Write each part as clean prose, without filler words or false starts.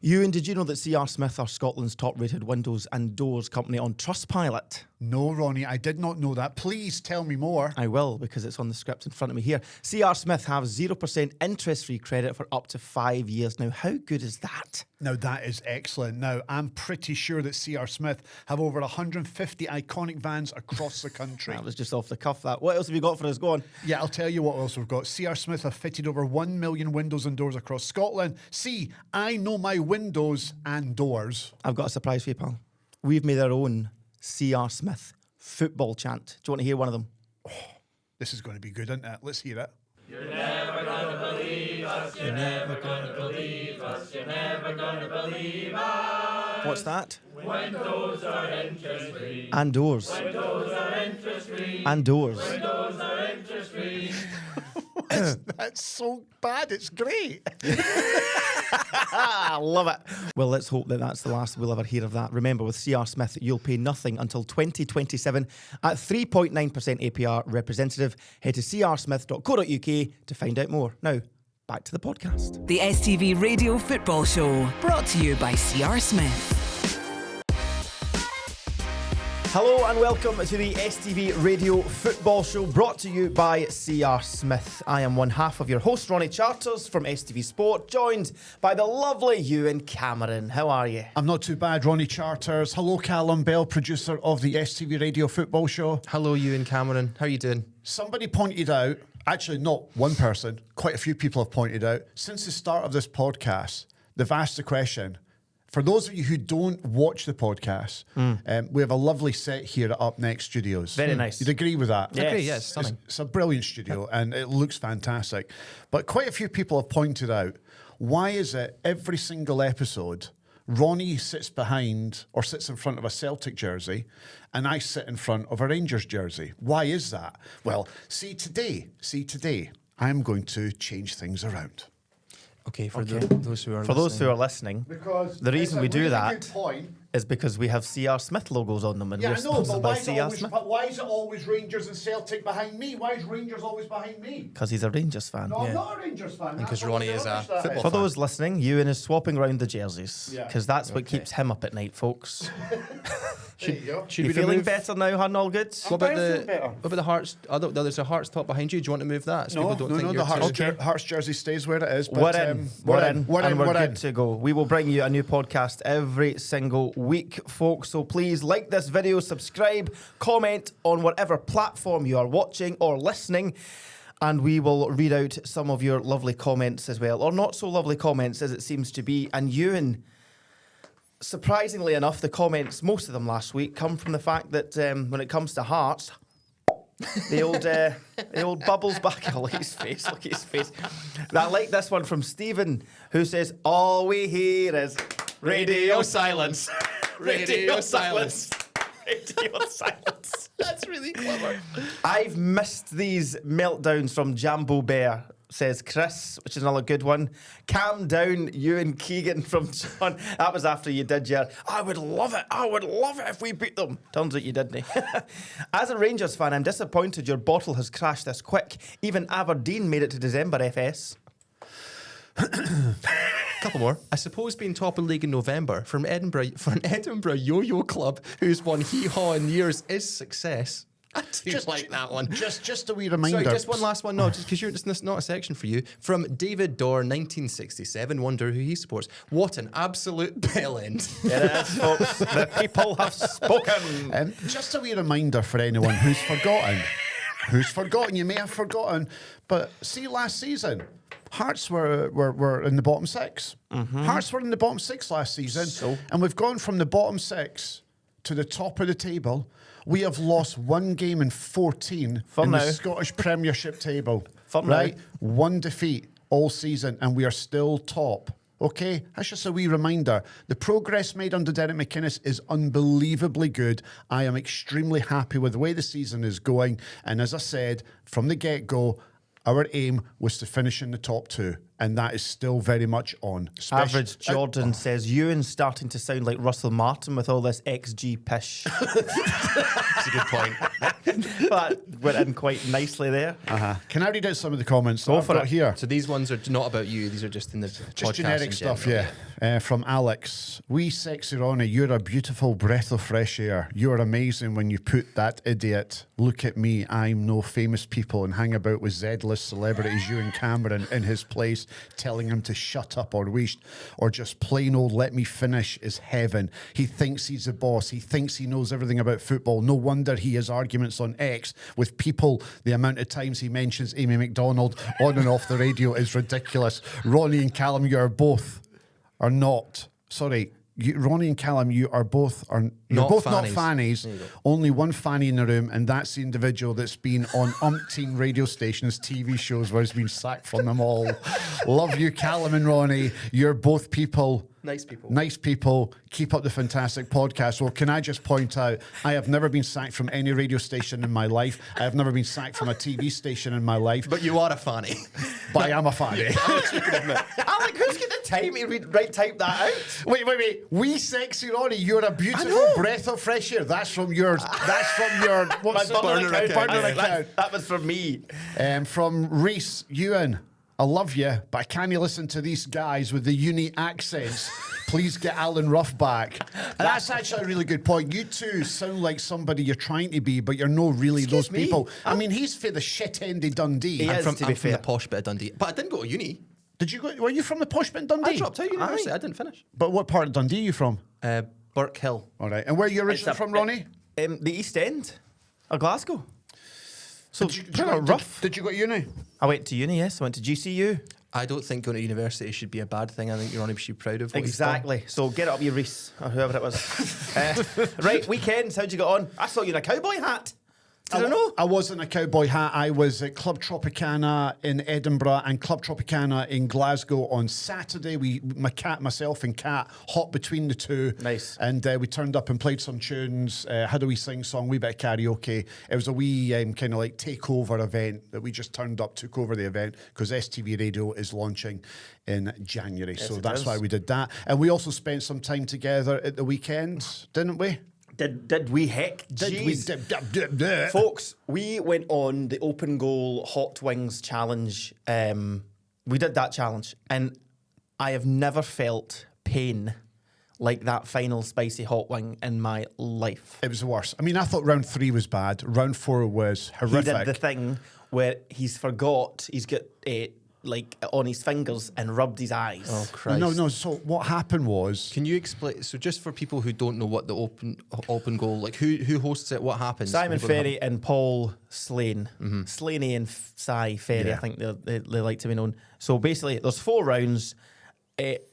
Ewan, did you know that C.R. Smith are Scotland's top-rated windows and doors company on Trustpilot? No, Ronnie, I did not know that. Please tell me more. I will, because it's on the script in front of me here. C.R. Smith have 0% interest-free credit for up to 5 years. Now, how good is that? Now, that is excellent. Now, I'm pretty sure that C.R. Smith have over 150 iconic vans across the country. That was just off the cuff, that. What else have you got for us? Go on. Yeah, I'll tell you what else we've got. C.R. Smith have fitted over 1 million windows and doors across Scotland. See, I know my windows and doors. I've got a surprise for you, pal. We've made our own C.R. Smith football chant. Do you want to hear one of them? Oh, this is going to be good, isn't it? Let's hear it. You're never gonna believe us, you're never gonna believe us, you're never gonna believe us. What's that? Windows are interest free. And doors. Windows are interest free. And doors. Windows are interest free. That's so bad, it's great. I love it. Well, let's hope that that's the last we'll ever hear of that. Remember, with C.R. Smith, you'll pay nothing until 2027 at 3.9% APR representative. Head to crsmith.co.uk to find out more. Now, back to the podcast. The STV Radio Football Show, brought to you by C.R. Smith. Hello and welcome to the STV Radio Football Show, brought to you by C.R. Smith. I am one half of your host, Ronnie Charters from STV Sport, joined by the lovely Ewen Cameron. How are you? I'm not too bad, Ronnie Charters. Hello, Callum Bell, producer of the STV Radio Football Show. Hello, Ewen Cameron. How are you doing? Somebody pointed out, actually not one person, quite a few people have pointed out, since the start of this podcast, they've asked the question, for those of you who don't watch the podcast, we have a lovely set here at Up Next Studios. Very nice. You'd agree with that? Yes. I agree, yes, stunning. It's a brilliant studio and it looks fantastic. But quite a few people have pointed out, why is it every single episode, Ronnie sits behind or sits in front of a Celtic jersey and I sit in front of a Rangers jersey? Why is that? Well, see today, I'm going to change things around. Okay, for those who are For those who are listening, Because the reason it's a we do really that good point. is because we have C.R. Smith logos on them and Yeah, we're I know, sponsored but by C.R. Smith. why is it always Rangers and Celtic behind me? Why is Rangers always behind me? Because he's a Rangers fan. No, I'm not a Rangers fan. because That's Ronnie how is a selfish that football For fan. those listening, Ewan is swapping around the jerseys Yeah. because that's what keeps him up at night, folks. There you go. Should You we feeling remove- better now, hun? All good? What about feel better. what about the Hearts? There's a Hearts top behind you. Do you want to move that? So No, people don't think the you're Hearts, too- Hearts jersey stays where it is. We're But, in, and we're good in. to go. We will bring you a new podcast every single week, folks. So please like this video, subscribe, comment on whatever platform you are watching or listening, and we will read out some of your lovely comments as well, or not so lovely comments as it seems to be. And Ewan, surprisingly enough, the comments, most of them last week, come from the fact that when it comes to Hearts, the old bubbles back. Oh, look at his face. Look at his face. I like this one from Stephen, who says, "All we hear is radio silence, radio silence, radio silence." That's really clever. I've missed these meltdowns from Jambo Bear, says Chris, which is another good one. Calm down, Ewan Keegan from John. That was after you did your, I would love it if we beat them. Turns out you didn't. As a Rangers fan, I'm disappointed your bottle has crashed this quick. Even Aberdeen made it to December FS. Couple more. I suppose being top of the league in November for an Edinburgh yo-yo club who's won hee-haw in years is success. I do like that one. Just a wee reminder. Sorry, just one last one. No, just because it's not a section for you. From David Dorr, 1967. Wonder who he supports. What an absolute bell end. It is, folks. The people have spoken. Just a wee reminder for anyone who's forgotten. You may have forgotten. But see, last season, Hearts were in the bottom six. Hearts were in the bottom six last season. And we've gone from the bottom six to the top of the table. We have lost one game in 14 in the Scottish Premiership table. Right? One defeat all season, and we are still top. Okay? That's just a wee reminder. The progress made under Derek McInnes is unbelievably good. I am extremely happy with the way the season is going. And as I said, from the get-go, our aim was to finish in the top two. and that is still very much on. Average Jordan says, Ewan's starting to sound like Russell Martin with all this XG pish. That's a good point. That went in quite nicely there. Can I read out some of the comments Go that I've for got it. here? So these ones are not about you. These are just in the Just podcast generic in stuff, general. yeah. From Alex. Wee sexy Ronnie, you're a beautiful breath of fresh air. You're amazing when you put that idiot. Look at me, I'm no famous people and hang about with Z-list celebrities, Ewen Cameron, in his place, telling him to shut up or just plain old let me finish is heaven. He thinks he's the boss. He thinks he knows everything about football. No wonder he has arguments on X with people. The amount of times he mentions Amy McDonald on and off the radio is ridiculous. Ronnie and Callum, you are both are not. Sorry, Ronnie and Callum, you're both not fannies. Only one fanny in the room, and that's the individual that's been on umpteen radio stations, TV shows where he's been sacked from them all. Love you, Callum and Ronnie. You're both people. Nice people. Nice people. Keep up the fantastic podcast. Well, can I just point out, I have never been sacked from any radio station in my life. I have never been sacked from a TV station in my life. But you are a fanny. But I am a fanny. Alec, who's got the time to type that out? Wait. Wee sexy Ronnie, you're a beautiful breath of fresh air. That's from your what's My burner account. Burner account. That was from me. From Reese Ewan. I love you, but I can't listen to these guys with the uni accents. Please get Alan Ruff back. And that's actually a really good point. You two sound like somebody you're trying to be, but you're no really Excuse those me? people. I mean, he's for the shit end of Dundee. He is, I'm to be from the fair. posh bit of Dundee. But I didn't go to uni. Did you go? Were you from the posh bit in Dundee? I dropped out of university. I didn't finish. But what part of Dundee are you from? Burke Hill. All right. And where are you originally from, Ronnie? The East End of Glasgow. So Did you pretty go- rough. Did you go to uni? I went to uni, yes. I went to GCU. I don't think going to university should be a bad thing. I think you're only should be proud of what Exactly. So get it up your Reese, or whoever it was. Right, weekends, how'd you get on? I saw you in a cowboy hat. Did I know? I was in a cowboy hat. I was at Club Tropicana in Edinburgh and Club Tropicana in Glasgow on Saturday. Myself and Kat, hot between the two. Nice. And we turned up and played some tunes, had a wee sing-song, wee bit of karaoke. It was a wee kind of like takeover event that we just turned up, took over the event, because STV Radio is launching in January. Yes, so it that's is. why we did that. And we also spent some time together at the weekend, didn't we? Did we heck? Jeez. Folks, we went on the Open Goal Hot Wings Challenge. We did that challenge, and I have never felt pain like that final spicy hot wing in my life. It was the worst. I mean, I thought round 3 was bad. Round 4 was horrific. He did the thing where he's got like on his fingers and rubbed his eyes. Oh, Christ. No. So what happened was, Can you explain? So just for people who don't know what the open goal, like who hosts it, what happens? Simon What happens? Ferry and Paul Slane. Slaney and Cy Ferry, Yeah. I think they like to be known. So basically, there's 4 rounds.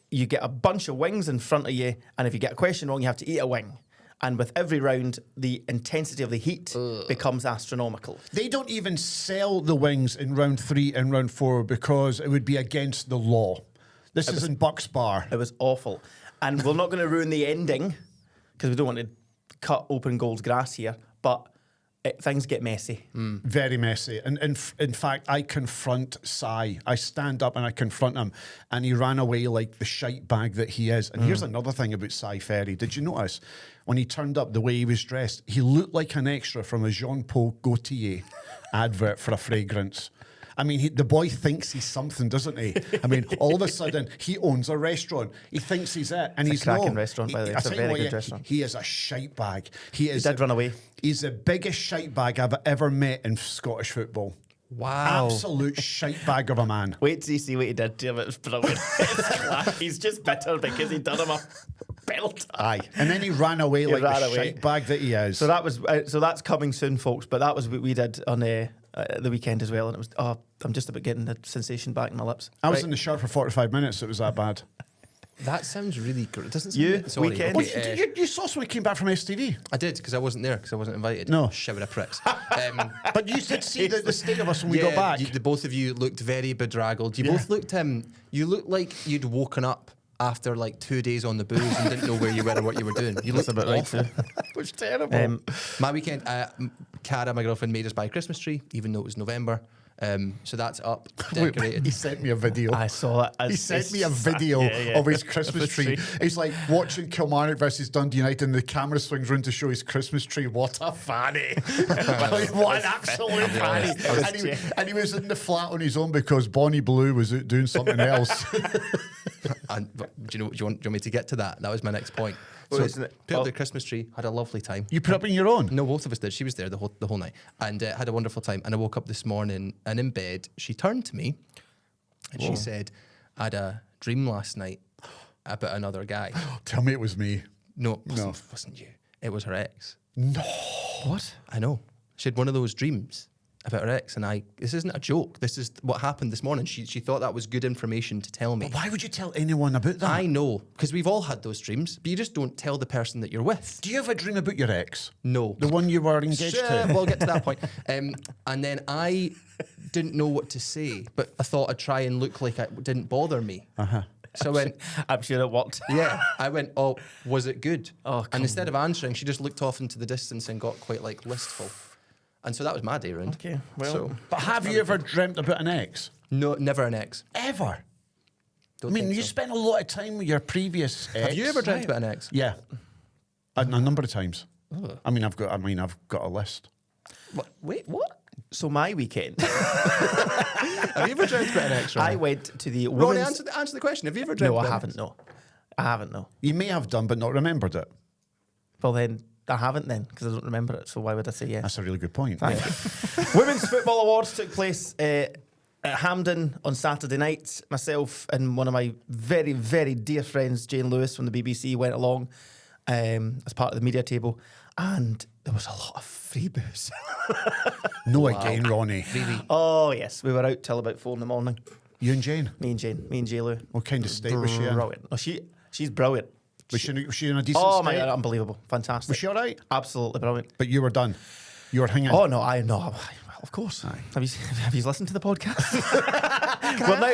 You get a bunch of wings in front of you, and if you get a question wrong, you have to eat a wing. And with every round, the intensity of the heat becomes astronomical. they don't even sell the wings in round 3 and round 4 because it would be against the law. This is in Bucks Bar. It was awful. And we're not going to ruin the ending because we don't want to cut Open Goal's grass here, but things get messy. Very messy. And in fact, I confront Cy. I stand up and I confront him, and he ran away like the shite bag that he is. And here's another thing about Cy Ferry. Did you notice when he turned up, the way he was dressed? He looked like an extra from a Jean-Paul Gaultier advert for a fragrance. I mean, the boy thinks he's something, doesn't he? I mean, all of a sudden, he owns a restaurant. He thinks he's it, and he's a cracking not. restaurant, by the way. I It's a tell you very what, good restaurant. He is a shite bag. He did run away. He's the biggest shite bag I've ever met in Scottish football. Wow. Absolute shite bag of a man. Wait till you see what he did to him. It was brilliant. He's just bitter because he done him a belt. Aye. And then he ran away like ran the away. shite bag that he is. So that was so that's coming soon, folks. But that was what we did on the weekend as well, and it was I'm just about getting the sensation back in my lips. I was Right. in the shower for 45 minutes. It was that bad. That sounds really good. It doesn't sound You, sorry, weekend? okay, You saw us when we came back from STV. I did because I wasn't there because I wasn't invited. No. Shower of pricks. But you did see the state of us when we got back. The both of you looked very bedraggled. You both looked you looked like you'd woken up after like 2 days on the booze and didn't know where you were or what you were doing. You looked about right, awful. too. It was terrible. My weekend, Cara, my girlfriend, made us buy a Christmas tree, even though it was November. So that's up, Wait, decorated. he sent me a video. I saw it. He sent me a video of his Christmas tree. He's like watching Kilmarnock versus Dundee United, and the camera swings round to show his Christmas tree. What a fanny! What an absolute fanny! And he was in the flat on his own because Bonnie Blue was out doing something else. But do you want me to get to that? That was my next point. Well, So isn't it- put up the Christmas tree, had a lovely time. You put up in your own. No, both of us did. She was there the whole night and had a wonderful time. And I woke up this morning and in bed, she turned to me and she said, "I had a dream last night about another guy." Tell me it was me. No, it wasn't you. It was her ex. No. What? I know. She had one of those dreams about her ex, and this isn't a joke. This is what happened this morning. She thought that was good information to tell me. But why would you tell anyone about that? I know, because we've all had those dreams, but you just don't tell the person that you're with. Do you have a dream about your ex? No. The one you were engaged to? We'll get to that point. And then I didn't know what to say, but I thought I'd try and look like it didn't bother me. So I went, I'm sure it worked. yeah. I went, "Oh, was it good?" Oh, and instead of answering, she just looked off into the distance and got quite like listful. And so that was my day round. Okay, well. So, But have you ever dreamt about an ex? no, never an ex. Ever? Don't I mean, think you so. spent a lot of time with your previous ex. Have you ever dreamt about an ex? Yeah. A number of times. I mean, I've got a list. What? Wait, what? So my weekend, Have you ever dreamt about an ex? I went to the Ronnie, women's... answer the question. Have you ever dreamt No, I about an haven't, ex? no. I haven't, no. You may have done, but not remembered it. Well, then, I haven't then, because I don't remember it, so why would I say yes? That's a really good point. Thank you. Women's Football Awards took place at Hampden on Saturday night. Myself and one of my very, very dear friends, Jane Lewis from the BBC, went along as part of the media table, and there was a lot of free booze. No, again, Ronnie. Oh, yes. We were out till about 4 a.m. You and Jane? Me and J. Lou. What kind of state was she in? Brilliant. Oh, she's brilliant. Was she in a decent Oh, state? my God, unbelievable. Fantastic. Was she all right? Absolutely brilliant. But you were done. You were hanging. Oh, no, I know. Well, of course. Have you listened to the podcast?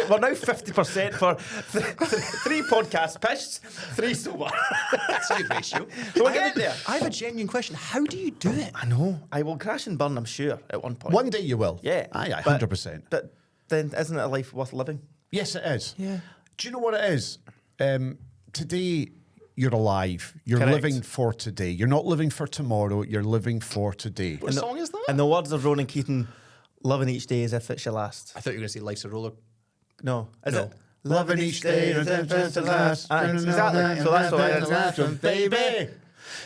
we're now 50% for three podcasts pitched, 3 sober. That's a good ratio. So we're getting there. I have a genuine question. How do you do it? I know. I will crash and burn, I'm sure, at one point. One day you will. Yeah. Aye, but- 100%. But then isn't it a life worth living? Yes, it is. Yeah. Do you know what it is? Today, you're alive. You're Correct. living for today. You're not living for tomorrow. You're living for today. What song is that? In the words of Ronan Keating, living each day as if it's your last. I thought you were going to say Life's a Roller. No. Is No. it? Loving each day as if it's your last. Exactly. So that's what it is. Baby,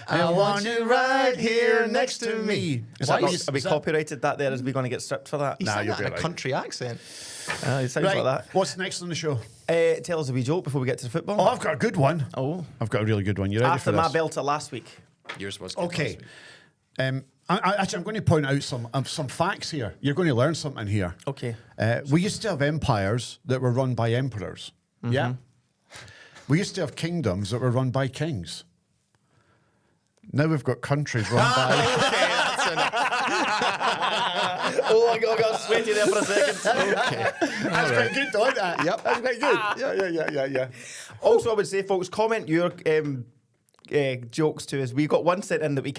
I want you right here next to me. Is Why that- are we copyrighted that there? Is we going to get stripped for that? You Nah, sang you'll that be in a right. country accent. It sounds Right. like What's next on the show? that. Tell us a wee joke before we get to the football. Oh, I've got a good one. Oh. I've got a really good one. You ready After for my this? belter last week. Yours was good Okay. last week. Actually, I'm going to point out some facts here. You're going to learn something here. Okay. We used to have empires that were run by emperors. Yeah. We used to have kingdoms that were run by kings. Now we've got countries run by. Oh, I got sweaty there for a second. Okay. That's quite good, though, isn't that? Yep. That's quite good. Yeah. Also, I would say, folks, comment your jokes to us. We've got one sent in that we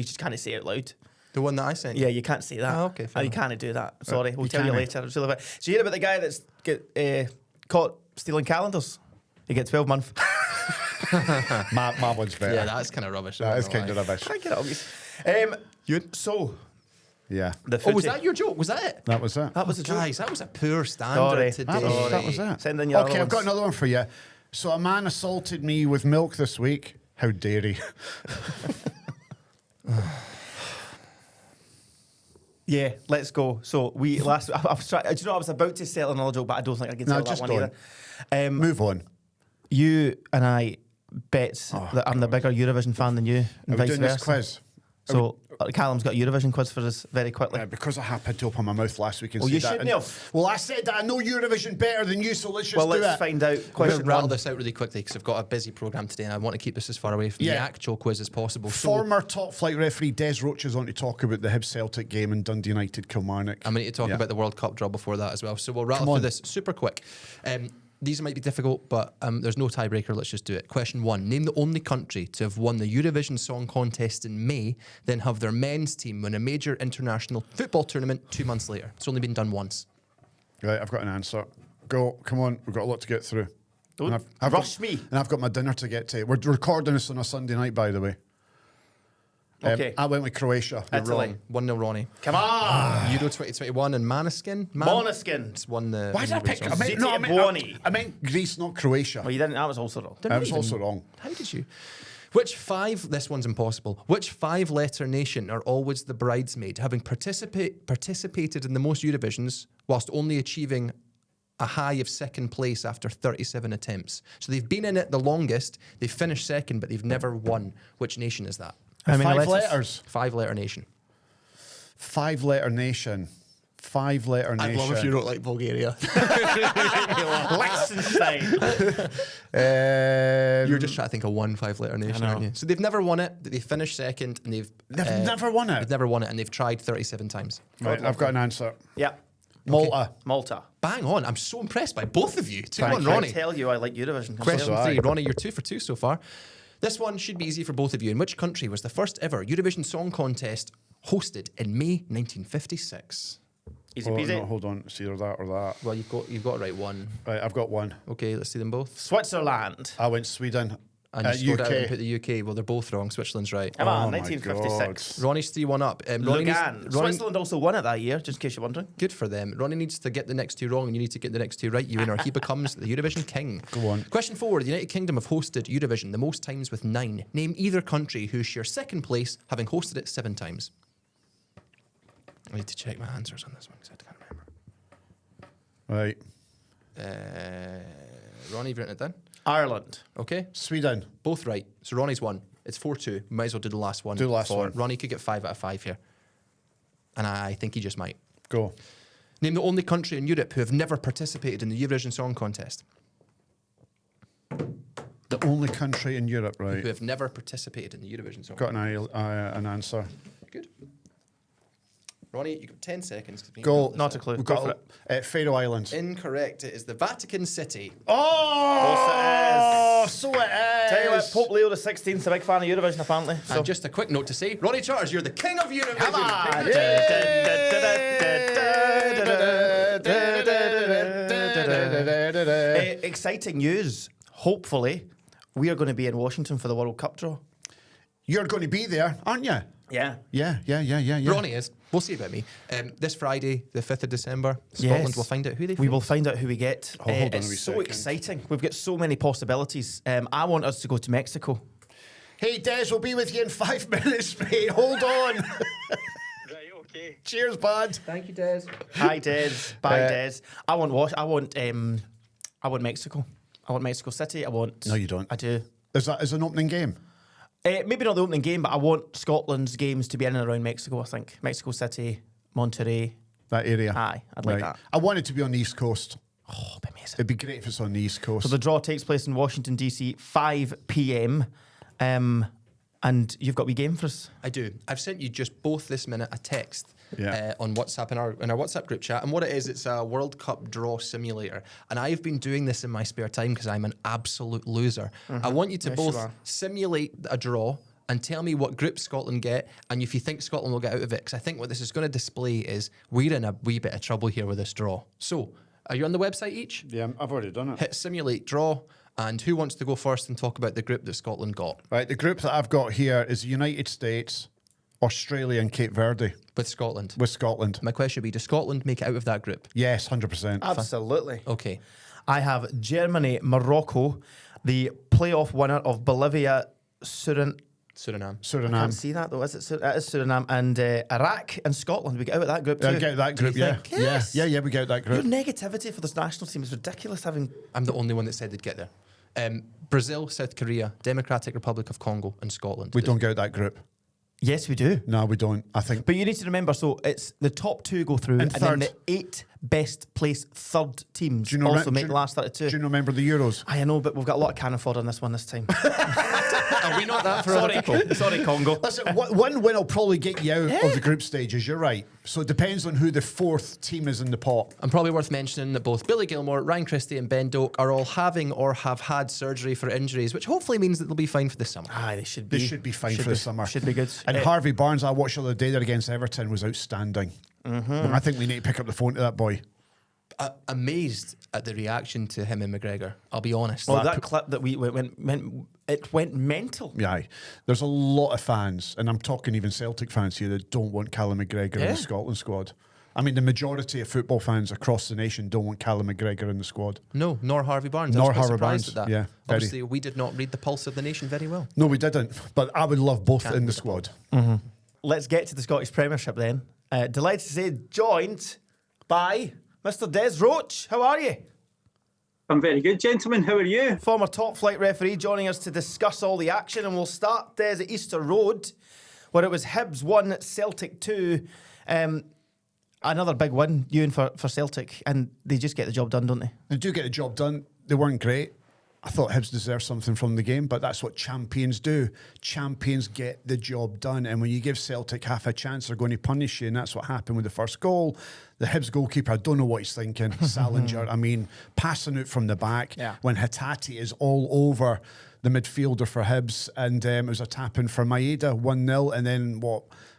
just can't say out loud. The one that I sent. Yeah, you can't say that. Oh, okay, fair You enough. can't do that. Sorry, we'll you tell you can't. later. It's really bad. So you hear about the guy that's get caught stealing calendars? He gets 12 months. My one's better. Yeah, that's kind of rubbish. that is kind of rubbish. I get it, obvious. So Yeah. the Oh, was footy- that your joke? Was that it? That was it. That was a joke. Guys, that was a poor standard Sorry. today. That was it. Send in your Okay, other I've got ones. another one for you. So a man assaulted me with milk this week. How dare he? Yeah, let's go. So we last. I was trying. Do you know I was about to settle another joke, but I don't think I can No, settle that just one go either. Move on. You and I bet that I'm the bigger Eurovision fan than you, Are and we vice doing versa. this quiz? So Callum's got a Eurovision quiz for us very quickly. Because I had to open my mouth last week and Well, say you that. shouldn't have. Well, I said that I know Eurovision better than you, so let's just Well, do let's it. find out. I'm going Question to rattle one. this out really quickly because I've got a busy programme today and I want to keep this as far away from Yeah. the actual quiz as possible. So Former top flight referee Des Roach is on to talk about the Hibs Celtic game and Dundee United Kilmarnock. I'm going to talk Yeah. about the World Cup draw before that as well. So we'll rattle Come through on. this super quick. These might be difficult, but there's no tiebreaker. Let's just do it. Question 1. Name the only country to have won the Eurovision Song Contest in May, then have their men's team win a major international football tournament 2 months later. It's only been done once. Right, I've got an answer. Go, come on, we've got a lot to get through. Don't And I've rush got, me. And I've got my dinner to get to. We're recording this on a Sunday night, by the way. Okay. I went with Croatia. You're Italy. wrong. 1-0 Ronnie. Come on. Euro 2021 and Måneskin. Måneskin. It's won the. Why did I Eurovision pick? Song I meant, Ziti no, Buoni. I meant Greece, not Croatia. Well, you didn't. That was also wrong. I was also wrong. How did you? Which 5, this one's impossible, which 5-letter nation are always the bridesmaid, having participated in the most Eurovisions whilst only achieving a high of 2nd place after 37 attempts? So they've been in it the longest, they've finished 2nd, but they've never won. Which nation is that? How many 5 letters? letters. 5-letter nation. 5-letter nation. 5-letter nation. I'd love if you wrote like Bulgaria. Liechtenstein. You're just trying to think of one 5-letter nation, aren't you? So they've never won it, but they finished 2nd, and they've never won it. They've never won it, and they've tried 37 times. Right, I've got an answer. Yeah. Malta. Malta. Bang on! I'm so impressed by both of you. 2-1, I Ronnie. tell you, I like Eurovision. Question So 3, I. Ronnie, you're 2 for 2 so far. This one should be easy for both of you. In which country was the first ever Eurovision Song Contest hosted in May 1956? Easy Oh, peasy. no, hold on. It's either that or that. Well, you've got it right one. Right, I've got one. Okay, let's see them both. Switzerland. I went Sweden. And you scored out and UK. put the UK. Well, they're both wrong. Switzerland's right. Come on, Oh my 1956. Ronnie's 3-1 up. Lugan. Switzerland also won it that year, just in case you're wondering. Good for them. Ronnie needs to get the next 2 wrong, and you need to get the next 2 right. You win, or he becomes the Eurovision king. Go on. Question 4. The United Kingdom have hosted Eurovision the most times with 9. Name either country who shares 2nd place, having hosted it 7 times. I need to check my answers on this one because I can't remember. Right. Ronnie, you've written it down. Ireland. Okay, Sweden. both right. So Ronnie's won. It's 4-2. Might as well do the last one. Do the last one. Ronnie could get 5 out of 5 here, and I think he just might. Go. Name the only country in Europe who have never participated in the Eurovision Song Contest. The only country in Europe, right? Who have never participated in the Eurovision Song Got Contest. an answer. Good. Ronnie, you've got 10 seconds. To Go. Not a clue. We've Go got for it. Faroe Islands. Incorrect. It is the Vatican City. Oh, so it is. Tell you what, Pope Leo XVI is a big fan of Eurovision, apparently. So. And just a quick note to say, Ronnie Charters, you're the king of Eurovision. Come on. Exciting news. Hopefully, we are going to be in Washington for the World Cup draw. You're going to be there, aren't you? Yeah. Yeah. Ronnie is. We'll see about me. This Friday, the 5th of December, Scotland will find out who they We face. will find out who we get. Oh, hold on a it's wee so second. exciting. We've got so many possibilities. I want us to go to Mexico. Hey, Des, we'll be with you in 5 minutes, mate. Hold on. Right, okay. Cheers, bud. Thank you, Des. Hi, Des. Bye, Des. I want Mexico. I want Mexico City. No, you don't. I do. Is that an opening game? Maybe not the opening game, but I want Scotland's games to be in and around Mexico, I think. Mexico City, Monterrey. That area? Aye, I'd like that. I want it to be on the East Coast. Oh, it'd be amazing. It'd be great if it's on the East Coast. So the draw takes place in Washington, D.C., 5 p.m. And you've got a wee game for us. I do. I've sent you just both this minute a text Yeah. on WhatsApp in our WhatsApp group chat. And what it is, it's a World Cup draw simulator. And I've been doing this in my spare time because I'm an absolute loser. I want you to Yes, you both are. simulate a draw and tell me what group Scotland get and if you think Scotland will get out of it. Because I think what this is going to display is we're in a wee bit of trouble here with this draw. So, are you on the website each? Yeah, I've already done it. Hit simulate draw. And who wants to go first and talk about the group that Scotland got? Right, the group that I've got here is the United States, Australia and Cape Verde With Scotland. with Scotland. My question would be, does Scotland make it out of that group? Yes, 100%. Absolutely. Okay. I have Germany, Morocco, the playoff winner of Bolivia, Suriname. I Suriname. can't see that though. Is it? It is Suriname and Iraq and Scotland. We get out of that group too. Get that Do you group, yeah. think? Yes. Yeah, we get that Your group. negativity for this national team is ridiculous. Having I'm the only one that said they'd get there. Brazil, South Korea, Democratic Republic of Congo, and Scotland. We don't get that group. yes, we do. No, we don't. I think But you need to remember, so it's the top 2 go through, and then third. the 8 best placed third teams Do you know also re- make do the you- last 32. Do you remember the Euros? I know, but we've got a lot of cannon fodder on this one this time. Are we not that for other people? Sorry, Congo. Listen, one win will probably get you out of the group stages. You're right. So it depends on who the fourth team is in the pot. And probably worth mentioning that both Billy Gilmore, Ryan Christie and Ben Doak are all having or have had surgery for injuries, which hopefully means that they'll be fine for the summer. Aye, they should be. They should be fine for the summer. Should be good. And Harvey Barnes, I watched the other day there against Everton, was outstanding. I think we need to pick up the phone to that boy. Amazed at the reaction to him and McGregor, I'll be honest. Well, that clip that we went mental. Yeah, aye. There's a lot of fans, and I'm talking even Celtic fans here, that don't want Callum McGregor in Yeah. the Scotland squad. I mean, the majority of football fans across the nation don't want Callum McGregor in the squad. No, nor Harvey Barnes. Nor I was quite Harvey surprised Barnes, at that. yeah, very. Obviously, we did not read the pulse of the nation very well. No, we didn't. But I would love both in the squad. Let's get to the Scottish Premiership then. Delighted to say, joined by Mr. Des Roach. How are you? I'm very good, gentlemen. How are you? Former top flight referee joining us to discuss all the action. And we'll start, Des, at Easter Road, where it was Hibs 1, Celtic 2. Another big win, Ewan, for Celtic. And they just get the job done, don't they? They do get the job done. They weren't great. I thought Hibs deserved something from the game, but that's what champions do. Champions get the job done. And when you give Celtic half a chance, they're going to punish you. And that's what happened with the first goal. The Hibs goalkeeper, I don't know what he's thinking. Salinger, I mean, passing out from the back when Hatate is all over the midfielder for Hibs. And it was a tap in for Maeda, 1-0. And then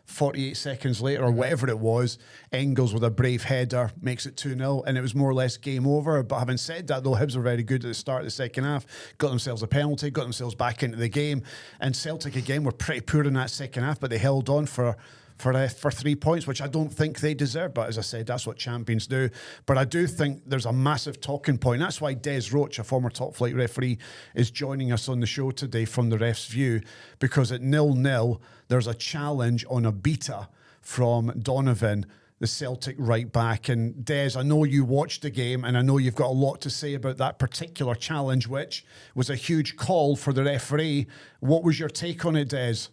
48 seconds later, or whatever it was, Engels with a brave header makes it 2-0, and it was more or less game over. But having said that, though, Hibs were very good at the start of the second half, got themselves a penalty, got themselves back into the game, and Celtic again were pretty poor in that second half, but they held on for 3 points, which I don't think they deserve. But as I said, that's what champions do. But I do think there's a massive talking point. That's why Des Roach, a former top flight referee, is joining us on the show today from the ref's view, because at 0-0, there's a challenge on a beta from Donovan, the Celtic right back. And Des, I know you watched the game, and I know you've got a lot to say about that particular challenge, which was a huge call for the referee. What was your take on it, Des?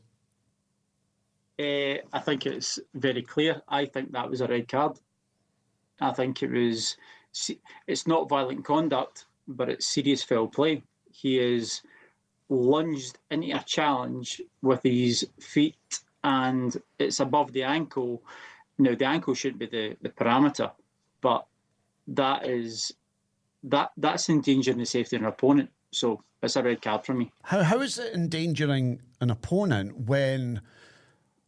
I think it's very clear. I think that was a red card. I think it's not violent conduct, but it's serious foul play. He is lunged into a challenge with his feet, and it's above the ankle. Now, the ankle shouldn't be the parameter, but that's endangering the safety of an opponent. So it's a red card for me. How is it endangering an opponent when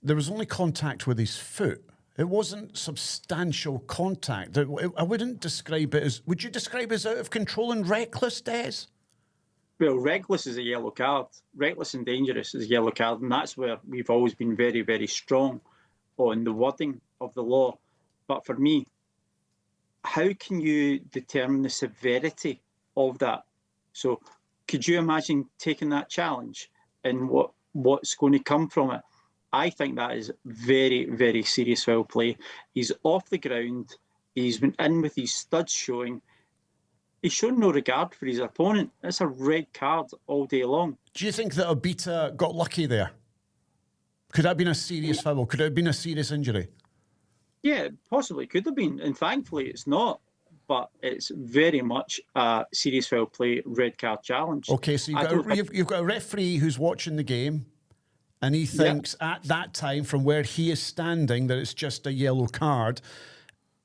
there was only contact with his foot? It wasn't substantial contact. I wouldn't describe it as... Would you describe it as out of control and reckless, Des? Well, reckless is a yellow card. Reckless and dangerous is a yellow card, and that's where we've always been very, very strong on the wording of the law. But for me, how can you determine the severity of that? So could you imagine taking that challenge and what's going to come from it? I think that is very, very serious foul play. He's off the ground. He's been in with his studs showing. He's shown no regard for his opponent. It's a red card all day long. Do you think that Obita got lucky there? Could that have been a serious foul? Could it have been a serious injury? Yeah, possibly could have been. And thankfully it's not. But it's very much a serious foul play, red card challenge. Okay, so you've got a referee who's watching the game, and he thinks at that time, from where he is standing, that it's just a yellow card.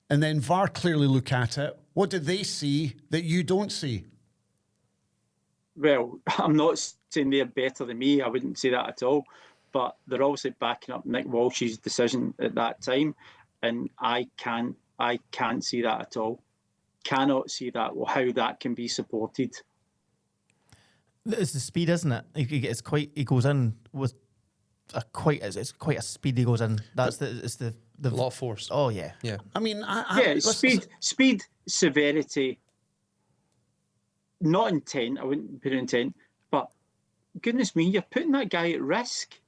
And then VAR clearly look at it. What did they see that you don't see? Well, I'm not saying they're better than me. I wouldn't say that at all. But they're obviously backing up Nick Walsh's decision at that time. And I can't see that at all. Cannot see that, how that can be supported. It's the speed, isn't it? He goes in with it's quite a speed he goes in. That's the A lot of force. Oh yeah. Yeah. I mean, speed, severity, not intent. I wouldn't put intent, but goodness me, you're putting that guy at risk.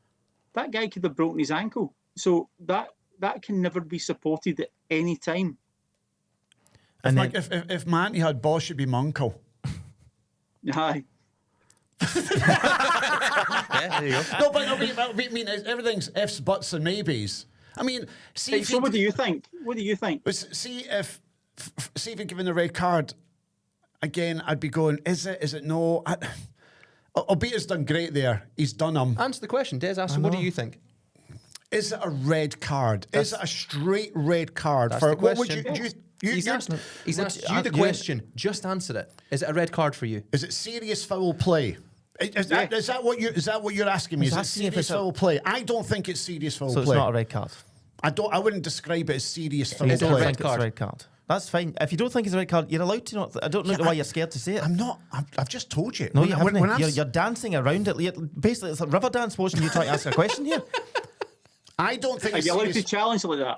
That guy could have broken his ankle, so that can never be supported at any time. And if Manty had Bosch, it'd be my uncle. Aye. Yeah, there you go. No, but I mean, everything's ifs, buts, and maybes. I mean, see. So what do you think? What do you think? See if See if you're given the red card, again, I'd be going, is it no? Albeit he's done great there. He's done them. Answer the question. Des asked, what do you think? Is it a red card? Is it a straight red card? That's For the what would question. you He's asked you the question. Just answer it. Is it a red card for you? Is it serious foul play? Is that what you're asking me? He's Is it asking if serious it's foul play? I don't think it's serious foul So play. it's not a red card. I wouldn't describe it as serious foul Is it a play. red Think it's card? a red card. That's fine. If you don't think it's a red card, you're allowed to not. I don't know why you're scared to say it. I'm not. I've just told you. No, When- you when- haven't. when I've You're dancing around it. Basically, it's a river dance motion. You trying to ask a question here? I don't think Are it's you allowed to serious. challenge like that?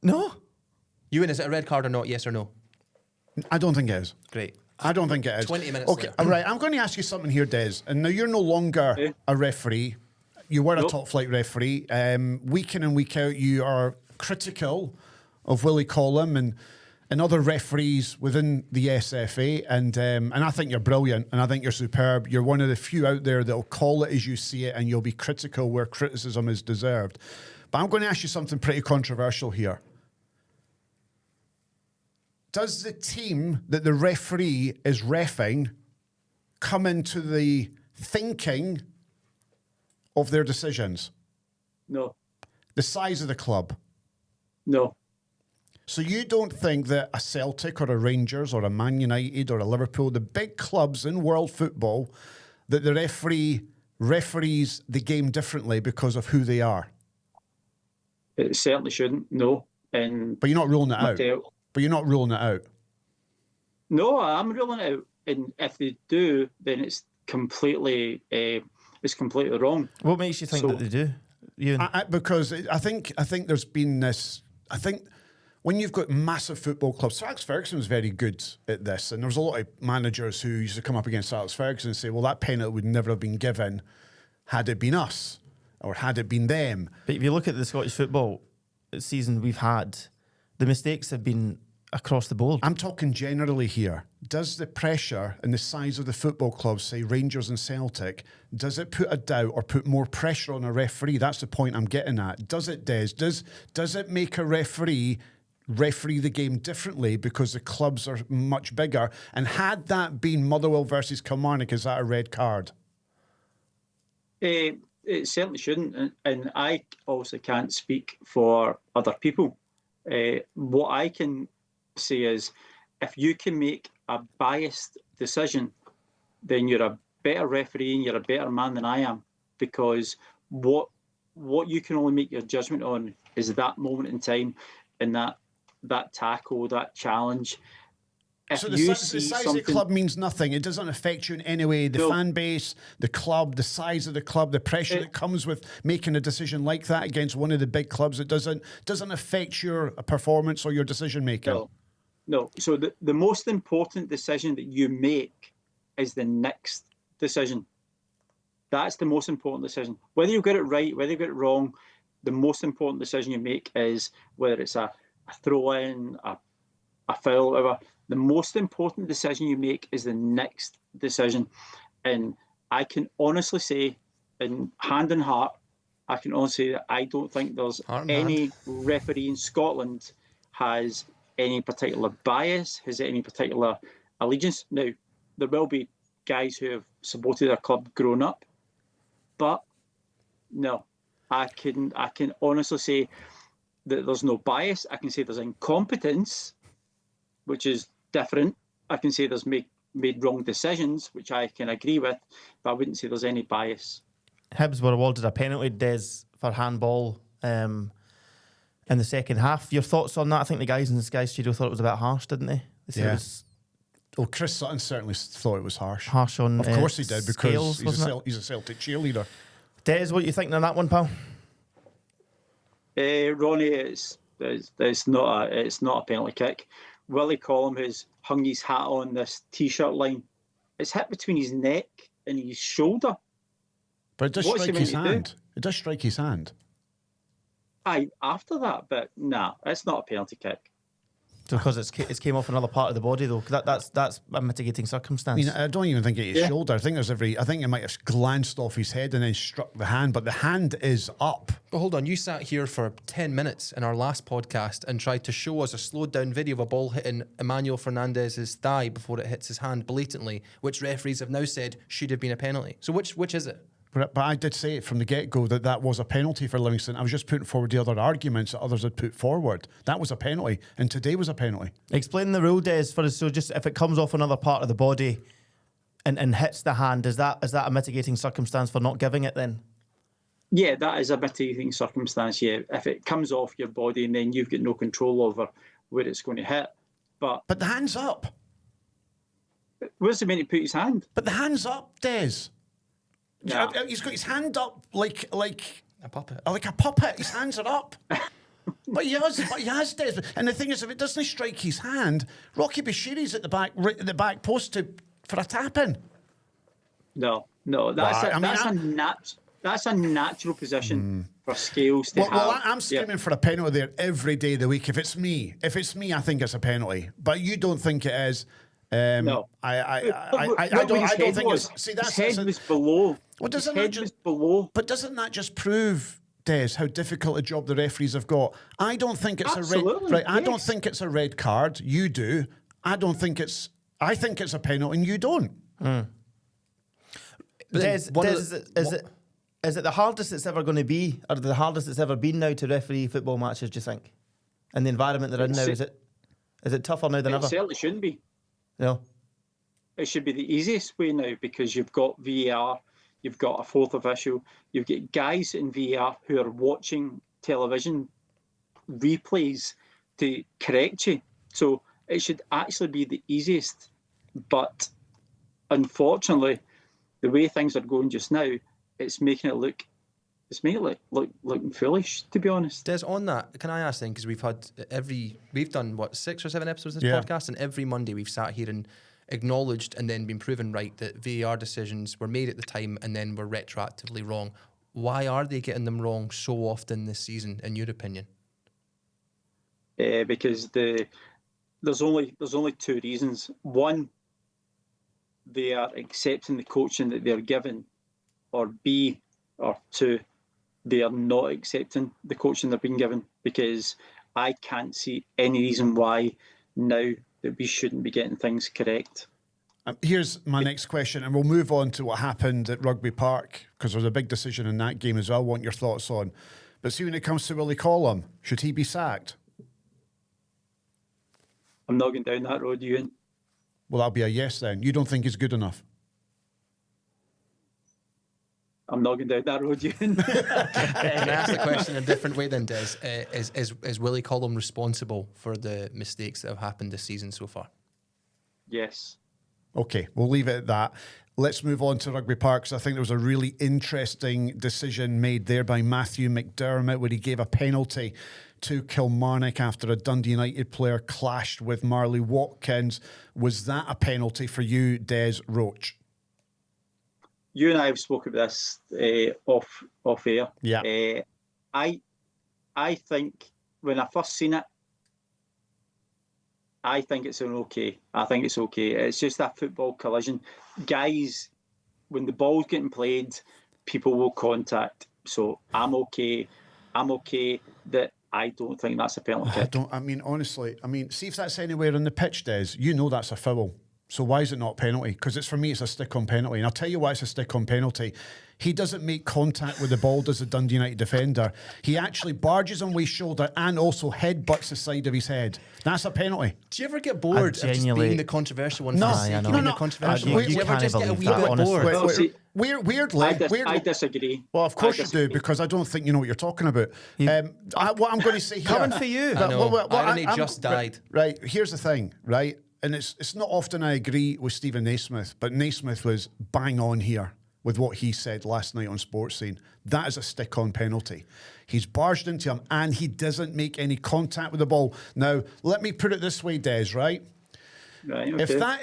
No. Ewan, is it a red card or not? Yes or no? I don't think it is. Great. I don't think it is. 20 minutes Okay, later. all right. I'm going to ask you something here, Des. And now you're no longer Okay. a referee. You were a Nope. top flight referee. Week in and week out, you are critical of Willie Collum and other referees within the SFA. And I think you're brilliant. And I think you're superb. You're one of the few out there that'll call it as you see it, and you'll be critical where criticism is deserved. But I'm going to ask you something pretty controversial here. Does the team that the referee is reffing come into the thinking of their decisions? No, The size of the club. no. So you don't think that a Celtic or a Rangers or a Man United or a Liverpool, the big clubs in world football, that the referee referees the game differently because of who they are? It certainly shouldn't. No, and But you're not ruling it out. Mateo- But you're not ruling it out. no, I'm ruling it out. And if they do, then it's completely wrong. What makes you think So- that they do? Because I think there's been this. I think when you've got massive football clubs, Sir Alex Ferguson was very good at this, and there was a lot of managers who used to come up against Sir Alex Ferguson and say, "Well, that penalty would never have been given had it been us or had it been them." But if you look at the Scottish football season we've had, the mistakes have been across the board. I'm talking generally here. Does the pressure and the size of the football clubs, say Rangers and Celtic, does it put a doubt or put more pressure on a referee? That's the point I'm getting at. Does it, Des? Does it make a referee the game differently because the clubs are much bigger? And had that been Motherwell versus Kilmarnock, is that a red card? It certainly shouldn't, and I also can't speak for other people. What I can say is, if you can make a biased decision, then you're a better referee and you're a better man than I am, because what you can only make your judgment on is that moment in time and that tackle, that challenge. If So you the see size of something, the club means nothing. It doesn't affect you in any way. The No. fan base, the club, the size of the club, the pressure that comes with making a decision like that against one of the big clubs, it doesn't affect your performance or your decision making. No. So the most important decision that you make is the next decision. That's the most important decision. Whether you get it right, whether you get it wrong, the most important decision you make is whether it's a throw-in, a foul, whatever. The most important decision you make is the next decision. And I can honestly say, in hand and heart, I can honestly say that I don't think there's Heart and any referee in Scotland has any particular bias, has any particular allegiance. Now, there will be guys who have supported their club growing up, but no, I can honestly say that there's no bias. I can say there's incompetence, which is different. I can say there's made wrong decisions, which I can agree with, but I wouldn't say there's any bias. Hibs were awarded a penalty, Des, for handball in the second half. Your thoughts on that? I think the guys in the Sky Studio thought it was a bit harsh, didn't they? They said Yeah. it was Well, Chris Sutton certainly thought it was harsh. harsh on Of course he did, because Scales, he's wasn't it? he's a Celtic cheerleader. Des, what are you thinking on that one, pal? Ronnie, it's not a penalty kick. Willie Collum has hung his hat on this t-shirt line. It's hit between his neck and his shoulder. But it does What's strike he his meant to do? hand. It does strike his hand. Aye, after that, but nah, it's not a penalty kick. Because it's came off another part of the body, though. That's a mitigating circumstance. I mean, I don't even think it's his shoulder. I think it might have glanced off his head and then struck the hand, but the hand is up. But hold on, you sat here for 10 minutes in our last podcast and tried to show us a slowed down video of a ball hitting Emmanuel Fernandez's thigh before it hits his hand blatantly, which referees have now said should have been a penalty. So which is it? But I did say it from the get-go that was a penalty for Livingston. I was just putting forward the other arguments that others had put forward. That was a penalty, and today was a penalty. Explain the rule, Des, for us. So just if it comes off another part of the body and hits the hand, is that a mitigating circumstance for not giving it then? Yeah, that is a mitigating circumstance, yeah. If it comes off your body and then you've got no control over where it's going to hit. But the hand's up. Where's he meant to put his hand? But the hand's up, Des. Yeah. He's got his hand up like A puppet. like a puppet. His hands are up. But he has, Des. And the thing is, if it doesn't strike his hand, Rocky Bashiri's at the back post for a tap-in. No, that's a natural position for Scales to have. Well, I'm screaming for a penalty there every day of the week. If it's me, I think it's a penalty. But you don't think it is. No, I don't think it's. See, that's his head was below. Well, his head was below. But doesn't that just prove, Des, how difficult a job the referees have got? I don't think it's Absolutely, a red. Right, I don't yes. think it's a red card. You do. I think it's a penalty, and you don't. Des, is it the hardest it's ever going to be, or the hardest it's ever been now to referee football matches? Do you think? And the environment they're in now, is it tougher now than ever? It certainly shouldn't be. No. It should be the easiest way now because you've got VAR, you've got a fourth official, you've got guys in VAR who are watching television replays to correct you. So it should actually be the easiest. But unfortunately, the way things are going just now, it's making it look foolish, to be honest. Des, on that, can I ask then, because we've done 6 or 7 episodes of this podcast, and every Monday we've sat here and acknowledged and then been proven right that VAR decisions were made at the time and then were retroactively wrong. Why are they getting them wrong so often this season, in your opinion? Because there's only 2 reasons. One, they are accepting the coaching that they're given, or 2, they are not accepting the coaching they've been given, because I can't see any reason why now that we shouldn't be getting things correct. Here's my next question, and we'll move on to what happened at Rugby Park, because there was a big decision in that game as well I want your thoughts on. But see, when it comes to Willie Collum, should he be sacked? I'm not going down that road, Ewan. Well, that'll be a yes then. You don't think he's good enough? I'm not going down that road, Ewan. Can I ask the question in a different way then, Des? Is Willie Collum responsible for the mistakes that have happened this season so far? Yes. Okay, we'll leave it at that. Let's move on to Rugby Park, because I think there was a really interesting decision made there by Matthew McDermott, where he gave a penalty to Kilmarnock after a Dundee United player clashed with Marley Watkins. Was that a penalty for you, Des Roach? You and I have spoken about this off air. Yeah. I think when I first seen it, I think it's okay. I think it's okay. It's just that football collision. Guys, when the ball's getting played, people will contact. So I'm okay. I'm okay that I don't think that's a penalty kick. Honestly, see if that's anywhere on the pitch, Des, you know that's a foul. So why is it not penalty? Because for me, it's a stick-on penalty. And I'll tell you why it's a stick-on penalty. He doesn't make contact with the ball, does the Dundee United defender. He actually barges on with his shoulder and also headbutts the side of his head. That's a penalty. Do you ever get bored of just being the controversial one? No, the controversial one. Do you ever just get a wee bit bored? Weirdly, I disagree. Well, of course you do, because I don't think you know what you're talking about. What I'm going to say here... Coming for you. I know. Irony just died. Right, here's the thing, right? And it's not often I agree with Stephen Naismith, but Naismith was bang on here with what he said last night on Sports Scene. That is a stick-on penalty. He's barged into him and he doesn't make any contact with the ball. Now, let me put it this way, Des, right? Right, okay.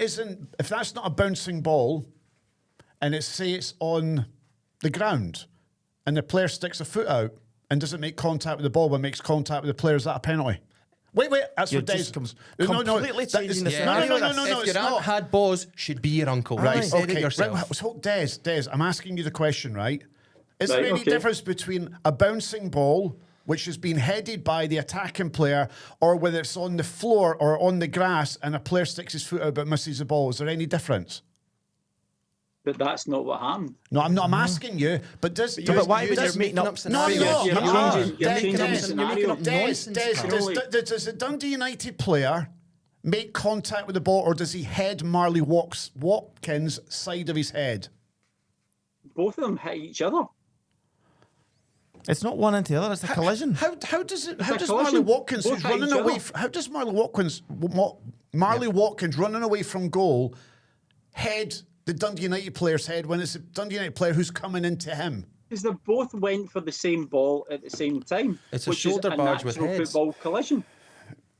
If that's not a bouncing ball, and it's on the ground, and the player sticks a foot out and doesn't make contact with the ball but makes contact with the player, is that a penalty? Wait, that's You're what Des... just completely changing the scenario. No, if it's your aunt not. had balls, should be your uncle. Right, You said okay. it yourself. Right, so Des, I'm asking you the question, right? Is Right, there any okay. difference between a bouncing ball, which has been headed by the attacking player, or whether it's on the floor or on the grass and a player sticks his foot out but misses the ball? Is there any difference? But that's not what happened. No, I'm not. I'm asking you. But does... but why would you making up No, scenarios? I'm not. You're You are. changing- you're changing the Des, scenario. nonsense, Does the Dundee United player make contact with the ball, or does he head Marley Watkins' side of his head? Both of them hit each other. It's not one into the other. It's a collision. How does it? How a does collision. Marley Watkins, Both who's hit running each away? other. How does Marley Watkins running away from goal head the Dundee United player's head when it's a Dundee United player who's coming into him? Because they both went for the same ball at the same time. It's a which shoulder is a barge with natural heads. football collision.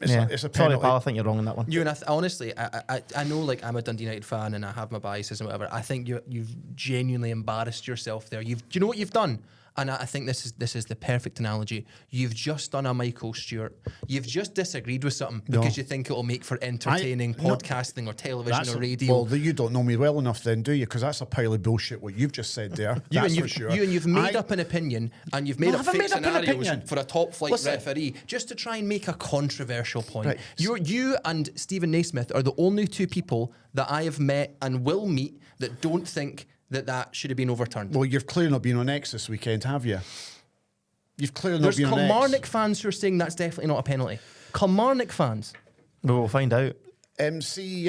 It's Yeah. a Sorry, penalty. pal. I think you're wrong on that one. You and honestly, I know like I'm a Dundee United fan and I have my biases and whatever. I think you've genuinely embarrassed yourself there. Do you know what you've done? And I think this is the perfect analogy. You've just done a Michael Stewart. You've just disagreed with something because you think it'll make for entertaining podcasting or television or radio. Well, you don't know me well enough then, do you? Because that's a pile of bullshit what you've just said there. That's for sure. You've made up an opinion and you've made No, up I haven't fake made up an scenarios opinion. for a top flight Listen. referee just to try and make a controversial point. Right. You and Stephen Naismith are the only two people that I have met and will meet that don't think that should have been overturned. Well, you've clearly not been on X this weekend, have you? You've clearly not There's been on X. Kilmarnock fans who are saying that's definitely not a penalty. Kilmarnock fans. We'll find out. See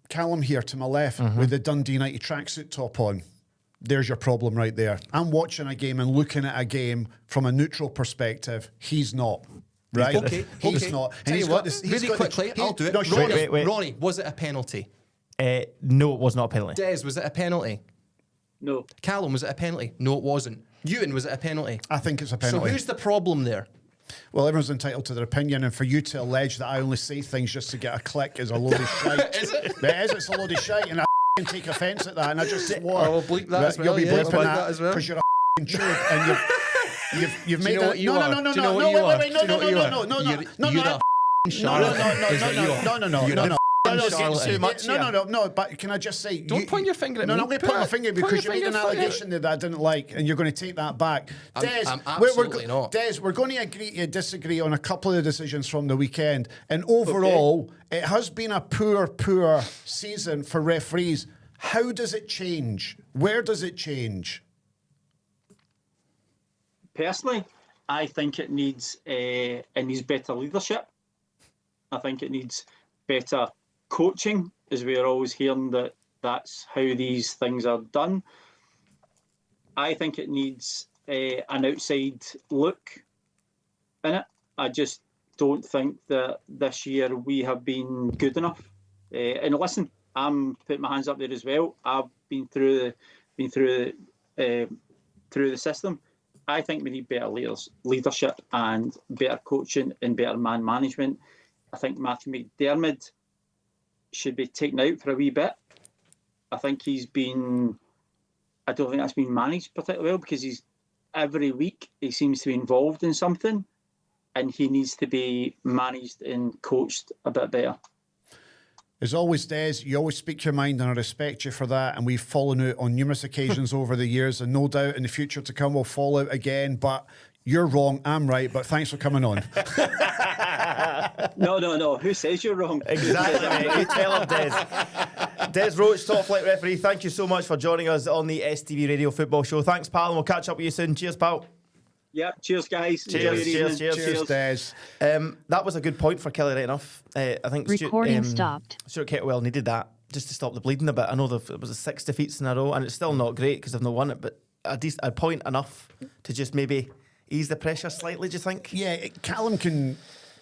Callum here to my left with the Dundee United tracksuit top on. There's your problem right there. I'm watching a game and looking at a game from a neutral perspective. He's not. Right? Okay, He's okay. not. Tell you he's what, got this, he's really got quickly, I'll do it. No, Ronnie, wait. Ronnie, was it a penalty? No, it was not a penalty. Des, was it a penalty? No. Callum, was it a penalty? No, it wasn't. Ewan, was it a penalty? I think it's a So penalty. who's the problem there? Well, everyone's entitled to their opinion, and for you to allege that I only say things just to get a click is a load of shite. Is it? It is. It's a load of shite, and I take offence at that. And I just swore. I will bleep that as well, You'll be yeah, bleeping bleep that that as well. because you're a tube, and you've made you know that. what you are? No, Do you know what you are? Do you know what you are? no, You're a charlatan. Is what you are. You're a charlatan. No, but can I just say... Don't point your finger at no, me. No, I'm going to point my finger Point because you your made an finger, allegation there that I didn't like, and you're going to take that back. Des, I'm absolutely not. Des, we're going to agree to disagree on a couple of the decisions from the weekend, and overall, it has been a poor season for referees. How does it change? Where does it change? Personally, I think it needs better leadership. I think it needs better coaching, as we are always hearing that's how these things are done. I think it needs an outside look in it. I just don't think that this year we have been good enough. And listen, I'm putting my hands up there as well. I've been through the system. I think we need better leadership and better coaching and better man management. I think Matthew McDermott should be taken out for a wee bit. I think I don't think that's been managed particularly well because every week he seems to be involved in something and he needs to be managed and coached a bit better. As always, Des, you always speak your mind, and I respect you for that. And we've fallen out on numerous occasions over the years, and no doubt in the future to come we'll fall out again. But you're wrong, I'm right. But thanks for coming on. No. Who says you're wrong? Exactly, mate. You tell him, Des. Des Roach, top flight referee, thank you so much for joining us on the STV Radio Football Show. Thanks, pal, and we'll catch up with you soon. Cheers, pal. Yeah, cheers, guys. Cheers, Enjoy your cheers, evening. Cheers, Des. That was a good point for Kelly, right enough. I think Recording stopped. Stuart Kettlewell needed that just to stop the bleeding a bit. I know it was 6 defeats in a row, and it's still not great because they've not won it, but a point enough to just maybe ease the pressure slightly, do you think? Yeah, Callum can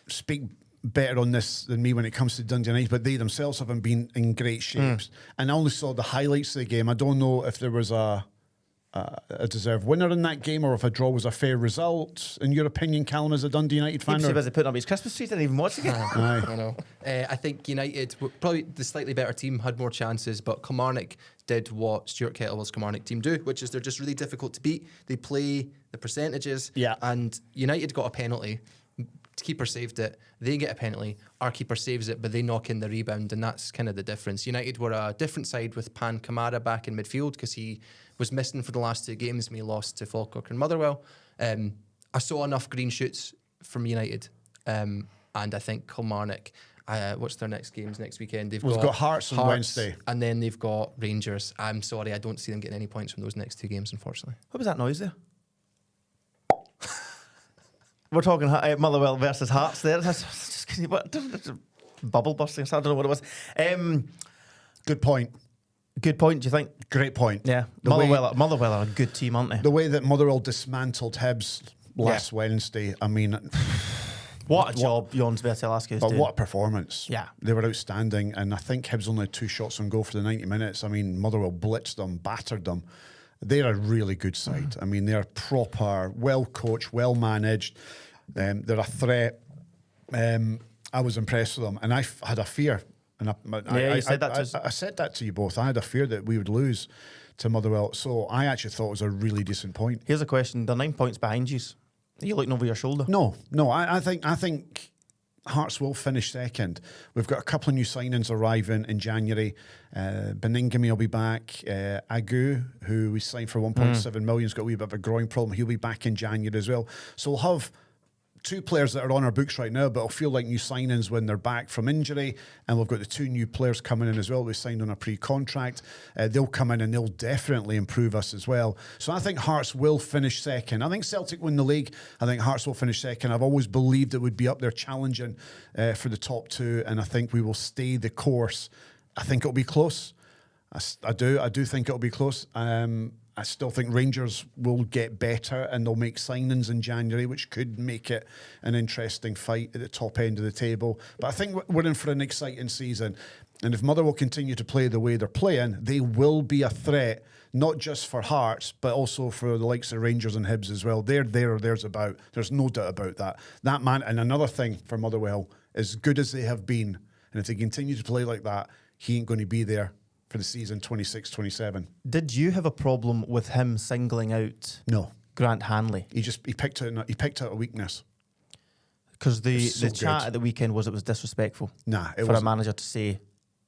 speak better on this than me when it comes to Dundee United, but they themselves haven't been in great shapes. And I only saw the highlights of the game. I don't know if there was a deserved winner in that game or if a draw was a fair result. In your opinion, Callum, as a Dundee United fan? He was busy putting up his Christmas tree, didn't even watch the game. I know. I think United, probably the slightly better team, had more chances, but Kilmarnock did what Stuart Kettlewell's Kilmarnock team do, which is they're just really difficult to beat. They play the percentages, Yeah. and United got a penalty. keeper saved it. They get a penalty. Our keeper saves it, but they knock in the rebound, and that's kind of the difference. United were a different side with Pan Kamara back in midfield because he was missing for the last 2 games when he lost to Falkirk and Motherwell. I saw enough green shoots from United, and I think Kilmarnock. What's their next games next weekend? We've got Hearts on Wednesday, and then they've got Rangers. I'm sorry, I don't see them getting any points from those next 2 games, unfortunately. What was that noise there? We're talking Motherwell versus Hearts there. That's just bubble bursting. So I don't know what it was. Good point. Good point, do you think? Great point. Yeah. Motherwell are a good team, aren't they? The way that Motherwell dismantled Hibs last Wednesday, I mean... What a job Jons Bertel But doing. what a performance. Yeah. They were outstanding, and I think Hibs only had 2 shots on goal for the 90 minutes. I mean, Motherwell blitzed them, battered them. They're a really good side. I mean, they're proper, well-coached, well-managed. They're a threat. I was impressed with them, and I had a fear. And you said that to us. I said that to you both. I had a fear that we would lose to Motherwell, so I actually thought it was a really decent point. Here's a question. They're 9 points behind you. Are you looking over your shoulder? No. I think Hearts will finish second. We've got a couple of new signings arriving in January. Beningame will be back. Agu, who we signed for 1.7 million, has got a wee bit of a groin problem. He'll be back in January as well. So we'll have 2 players that are on our books right now, but it'll feel like new signings when they're back from injury. And we've got the 2 new players coming in as well. We signed on a pre-contract. They'll come in and they'll definitely improve us as well. So I think Hearts will finish second. I think Celtic win the league. I think Hearts will finish second. I've always believed it would be up there challenging for the top 2, and I think we will stay the course. I think it'll be close. I do think it'll be close. I still think Rangers will get better and they'll make signings in January, which could make it an interesting fight at the top end of the table. But I think we're in for an exciting season. And if Motherwell continue to play the way they're playing, they will be a threat, not just for Hearts, but also for the likes of Rangers and Hibs as well. They're there or there's about. There's no doubt about that. That man, and another thing for Motherwell, as good as they have been, and if they continue to play like that, he ain't going to be there for the season 26-27. Did you have a problem with him singling out No. Grant Hanley? He picked out a weakness. Because the so chat good. at the weekend was it was disrespectful Nah, it for a wasn't. manager to say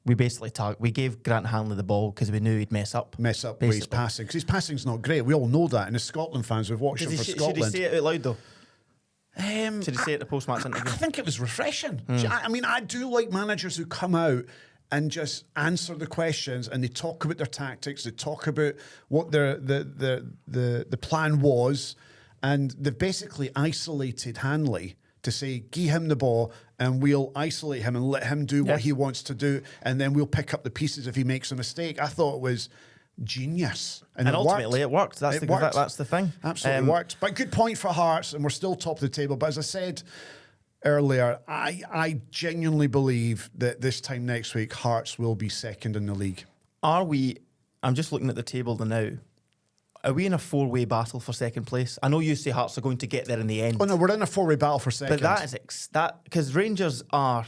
we basically we gave Grant Hanley the ball because we knew he'd mess up. With his passing, because his passing's not great. We all know that, and as Scotland fans, we've watched him for Scotland. Should he say it out loud though? Should he say it at the post-match interview? I think it was refreshing. I mean, I do like managers who come out and just answer the questions, and they talk about their tactics, they talk about what the plan was, and they've basically isolated Hanley to say, give him the ball and we'll isolate him and let him do what he wants to do, and then we'll pick up the pieces if he makes a mistake. I thought it was genius. And ultimately it worked. That's the thing. Absolutely worked. But good point for Hearts, and we're still top of the table. But as I said earlier, I genuinely believe that this time next week, Hearts will be second in the league. Are we? I'm just looking at the table now. Are we in a 4-way battle for second place? I know you say Hearts are going to get there in the end. Oh no, we're in a 4-way battle for second. But that is because Rangers are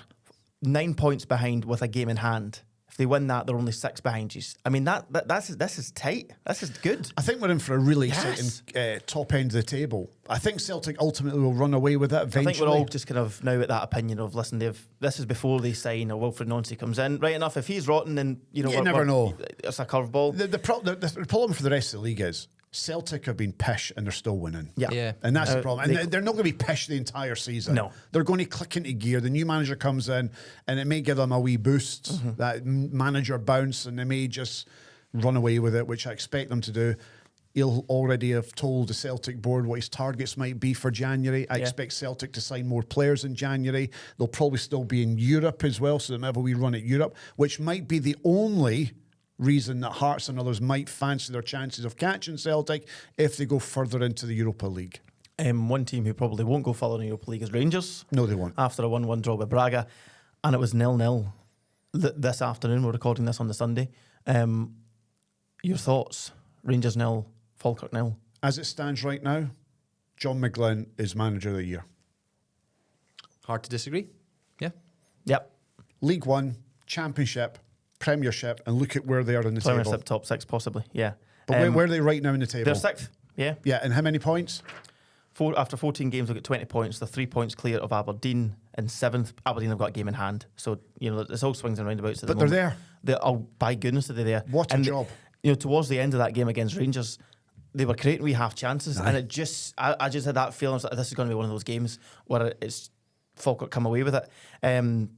9 points behind with a game in hand. If they win that, they're only 6 behind you. I mean, this is tight. This is good. I think we're in for a really exciting top end of the table. I think Celtic ultimately will run away with it eventually. I think we're all just kind of now at that opinion of, listen, this is before they sign or Wilfred Nancy comes in. Right enough, if he's rotten, then, you never know. It's a curveball. The problem for the rest of the league is Celtic have been pish and they're still winning. Yeah. And that's the problem. And they're not going to be pish the entire season. No. They're going to click into gear. The new manager comes in and it may give them a wee boost, that manager bounce, and they may just run away with it, which I expect them to do. He'll already have told the Celtic board what his targets might be for January. I expect Celtic to sign more players in January. They'll probably still be in Europe as well, so maybe we run at Europe, which might be the only reason that Hearts and others might fancy their chances of catching Celtic if they go further into the Europa League. One team who probably won't go further in the Europa League is Rangers. No, they won't. After a 1-1 draw with Braga. And it was 0-0 this afternoon. We're recording this on the Sunday. Your thoughts? Rangers 0, Falkirk 0. As it stands right now, John McGlynn is manager of the year. Hard to disagree. Yeah. Yep. League One, Championship, Premiership, and look at where they are in the Premiership table. top 6 possibly, yeah. But where are they right now in the table? They're 6th, yeah. Yeah, and how many points? After 14 games, they've got 20 points. They're 3 points clear of Aberdeen in 7th. Aberdeen have got a game in hand. So, it's all swings and roundabouts. But they're there. By goodness, are they there? What a job. Towards the end of that game against Rangers, they were creating wee half chances. And it just, I just had that feeling that this is going to be one of those games where it's Falkirk come away with it.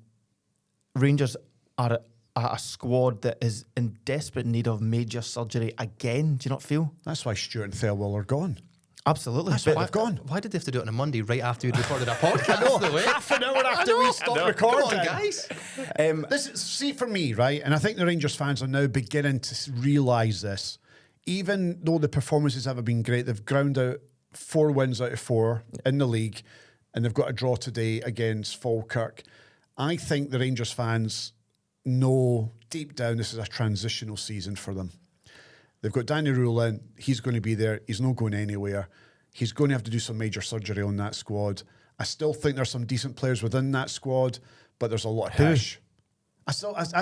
Rangers are a squad that is in desperate need of major surgery again. Do you not feel? That's why Stuart and Thelwell are gone. Absolutely. That's why they've gone. Why did they have to do it on a Monday right after we'd recorded our podcast? Half an hour after we stopped recording. Come on, guys. See, for me, right, and I think the Rangers fans are now beginning to realise this. Even though the performances haven't been great, they've ground out 4 wins out of 4 in the league, and they've got a draw today against Falkirk. I think the Rangers fans know deep down this is a transitional season for them. They've got Danny Rule in. He's going to be there. He's not going anywhere. He's going to have to do some major surgery on that squad. I still think there's some decent players within that squad, but there's a lot of hish. I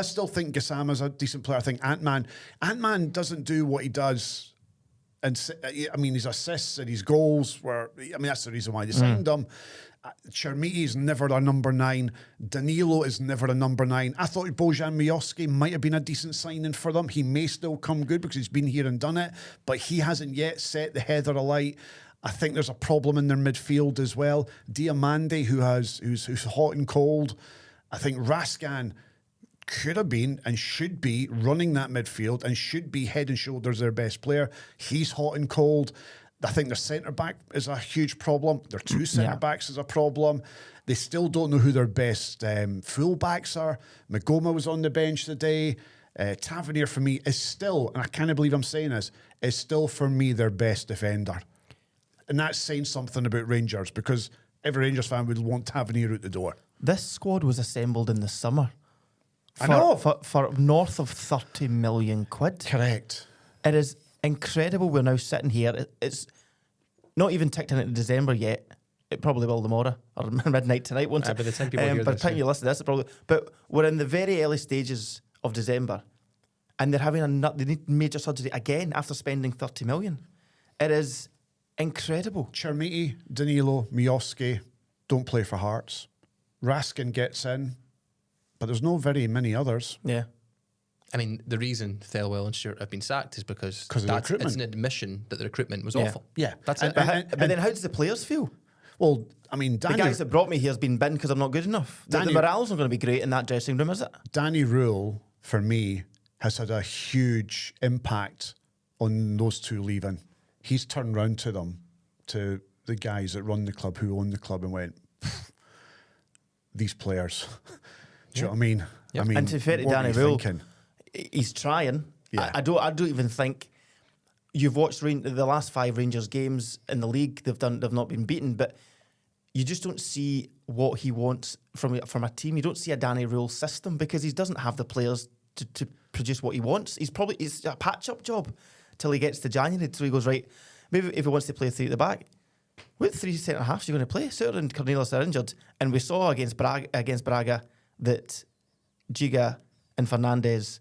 still think Gassama's a decent player. I think Ant-Man doesn't do what he does. And his assists and his goals that's the reason why they signed him. Chermiti is never a number 9. Danilo is never a number 9. I thought Bojan Miovski might have been a decent signing for them. He may still come good because he's been here and done it, but he hasn't yet set the heather alight. I think there's a problem in their midfield as well. Diamande, who's hot and cold. I think Raskan could have been and should be running that midfield and should be head and shoulders their best player. He's hot and cold. I think their centre-back is a huge problem. Their 2 centre-backs is a problem. They still don't know who their best full-backs are. Magoma was on the bench today. Tavernier, for me, is still, and I can't believe I'm saying this, is still, for me, their best defender. And that's saying something about Rangers, because every Rangers fan would want Tavernier out the door. This squad was assembled in the summer. I know. For north of 30 million quid. Correct. It is incredible. We're now sitting here. It's not even ticked into December yet. It probably will tomorrow or midnight tonight, won't it? By the time people hear by the this, time you listen to this, it probably. But we're in the very early stages of December, and they're having they need major surgery again after spending 30 million. It is incredible. Chermiti, Danilo, Miovski don't play for Hearts. Raskin gets in, but there's no very many others. Yeah. I mean, the reason Thelwell and Stewart have been sacked is because of the recruitment. It's an admission that the recruitment was awful. Yeah. That's And- it. But then how does the players feel? Well, I mean, The guys that brought me here has been binned because I'm not good enough. The Danny- morale's not going to be great in that dressing room, is it? Danny Rule, for me, has had a huge impact on those 2 leaving. He's turned round to them, to the guys that run the club, who own the club, and went, these players. Do you know what I mean? Yep. I mean, And to be fair to what Danny were you Rule, thinking? he's trying. Yeah. I don't even think you've watched the last 5 Rangers games in the league. They've not been beaten, but you just don't see what he wants from a team. You don't see a Danny Rule system because he doesn't have the players to produce what he wants. It's a patch-up job till he gets to January. So he goes, right, maybe if he wants to play 3 at the back, what 3 centre-halves are you going to play? Suter and Cornelius are injured. And we saw against Braga that Giga and Fernandez,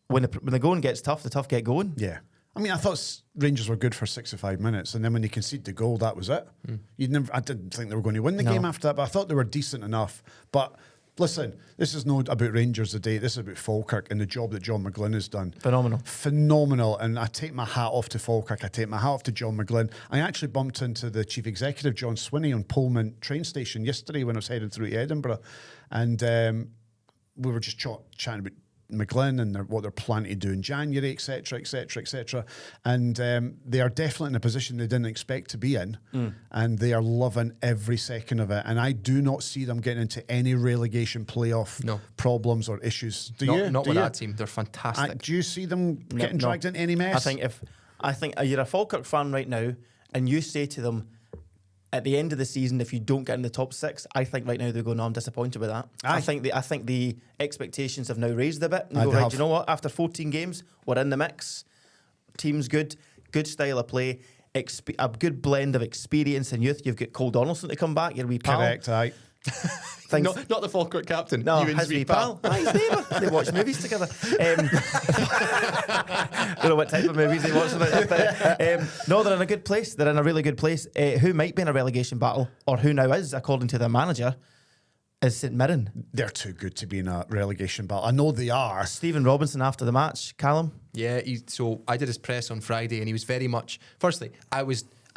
when the going gets tough, the tough get going. Yeah. I mean, I thought Rangers were good for 65 minutes, and then when they conceded the goal, that was it. I didn't think they were going to win the game after that, but I thought they were decent enough. But listen, this is not about Rangers today. This is about Falkirk and the job that John McGlynn has done. Phenomenal. And I take my hat off to Falkirk. I take my hat off to John McGlynn. I actually bumped into the chief executive, John Swinney, on Pullman train station yesterday when I was heading through to Edinburgh. And we were just chatting about McGlynn and what they're planning to do in January, etc., etc., etc. And they are definitely in a position they didn't expect to be in, and they are loving every second of it. And I do not see them getting into any relegation playoff problems or issues. Not with that team. They're fantastic. Do you see them getting dragged into any mess? I think you're a Falkirk fan right now, and you say to them, at the end of the season, if you don't get in the top 6, I think right now they're going, no, I'm disappointed with that. I think the expectations have now raised a bit. And you go, right, do you know what? After 14 games, we're in the mix. Team's good style of play, a good blend of experience and youth. You've got Cole Donaldson to come back, your wee pal. Correct, aye. Not the Falkirk captain. No, Ewan's his wee wee pal. Aye, his neighbour. They watch movies together. Don't know what type of movies they watch. No, they're in a good place. They're in a really good place. Who might be in a relegation battle, or who now is, according to their manager, is St Mirren. They're too good to be in a relegation battle. I know they are. Stephen Robinson after the match, Callum. Yeah, so I did his press on Friday, and he was very much. Firstly,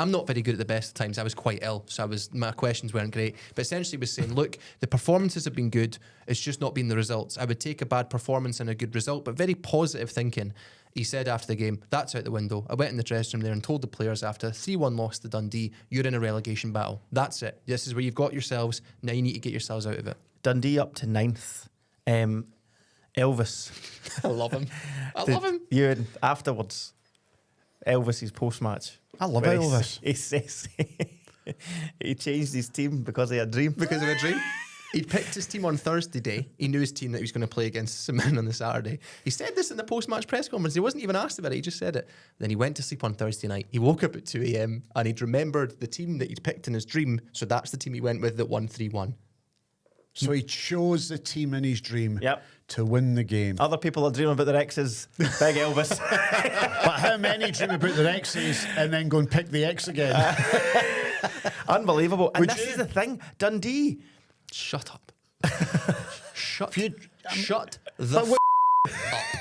I'm not very good at the best of times. I was quite ill, so my questions weren't great. But essentially, he was saying, look, the performances have been good. It's just not been the results. I would take a bad performance and a good result, but very positive thinking. He said after the game, that's out the window. I went in the dressing room there and told the players after 3-1 loss to Dundee, you're in a relegation battle. That's it. This is where you've got yourselves. Now you need to get yourselves out of it. Dundee up to 9th. Elvis. I love him. I love him. Ewan, afterwards, Elvis's post-match. I love where Elvis. He says he changed his team because he had a dream. Because of a dream. He'd picked his team on Thursday day. He knew his team that he was going to play against St Mirren on the Saturday. He said this in the post-match press conference. He wasn't even asked about it. He just said it. Then he went to sleep on Thursday night. He woke up at 2 a.m. and he'd remembered the team that he'd picked in his dream. So that's the team he went with that won 3-1. So he chose the team in his dream Yep. to win the game. Other people are dreaming about their exes. Big Elvis. But how many dream about their exes and then go and pick the ex again? Unbelievable. And Would this you? is the thing. Dundee. Shut up. Shut you- the But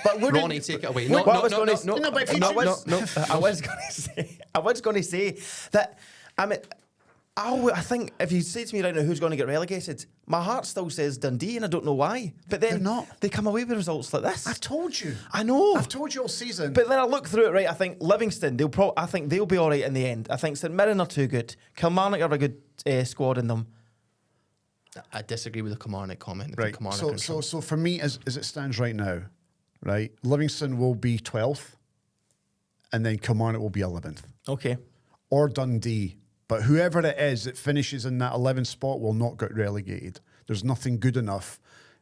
But wouldn't- Ronnie, take it away. What No, I was no, gonna no, s- no, no, but if you no, choose- no, no. I was going to say that. I mean, I think if you say to me right now who's going to get relegated, my heart still says Dundee, and I don't know why. But then They're not. They come away with results like this. I've told you. I know. I've told you all season. But then I look through it, right? I think Livingston, I think they'll be all right in the end. I think St Mirren are too good. Kilmarnock have a good squad in them. I disagree with the Kilmarnock comment. Right. So for me, as it stands right now, right, Livingston will be 12th, and then Kilmarnock will be 11th, Okay. or Dundee. But whoever it is that finishes in that 11th spot will not get relegated. There's nothing good enough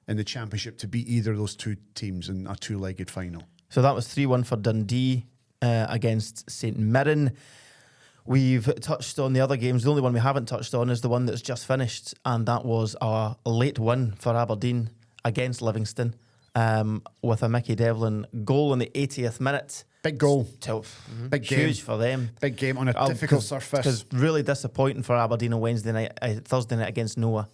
in the Championship to beat either of those two teams in a two-legged final. So that was 3-1 for Dundee against St Mirren. We've touched on the other games. The only one we haven't touched on is the one that's just finished, and that was a late win for Aberdeen against Livingston with a Mickey Devlin goal in the 80th minute. Big goal. Big game. Huge for them. Big game on a difficult surface. Because really disappointing for Aberdeen on Thursday night against Noah.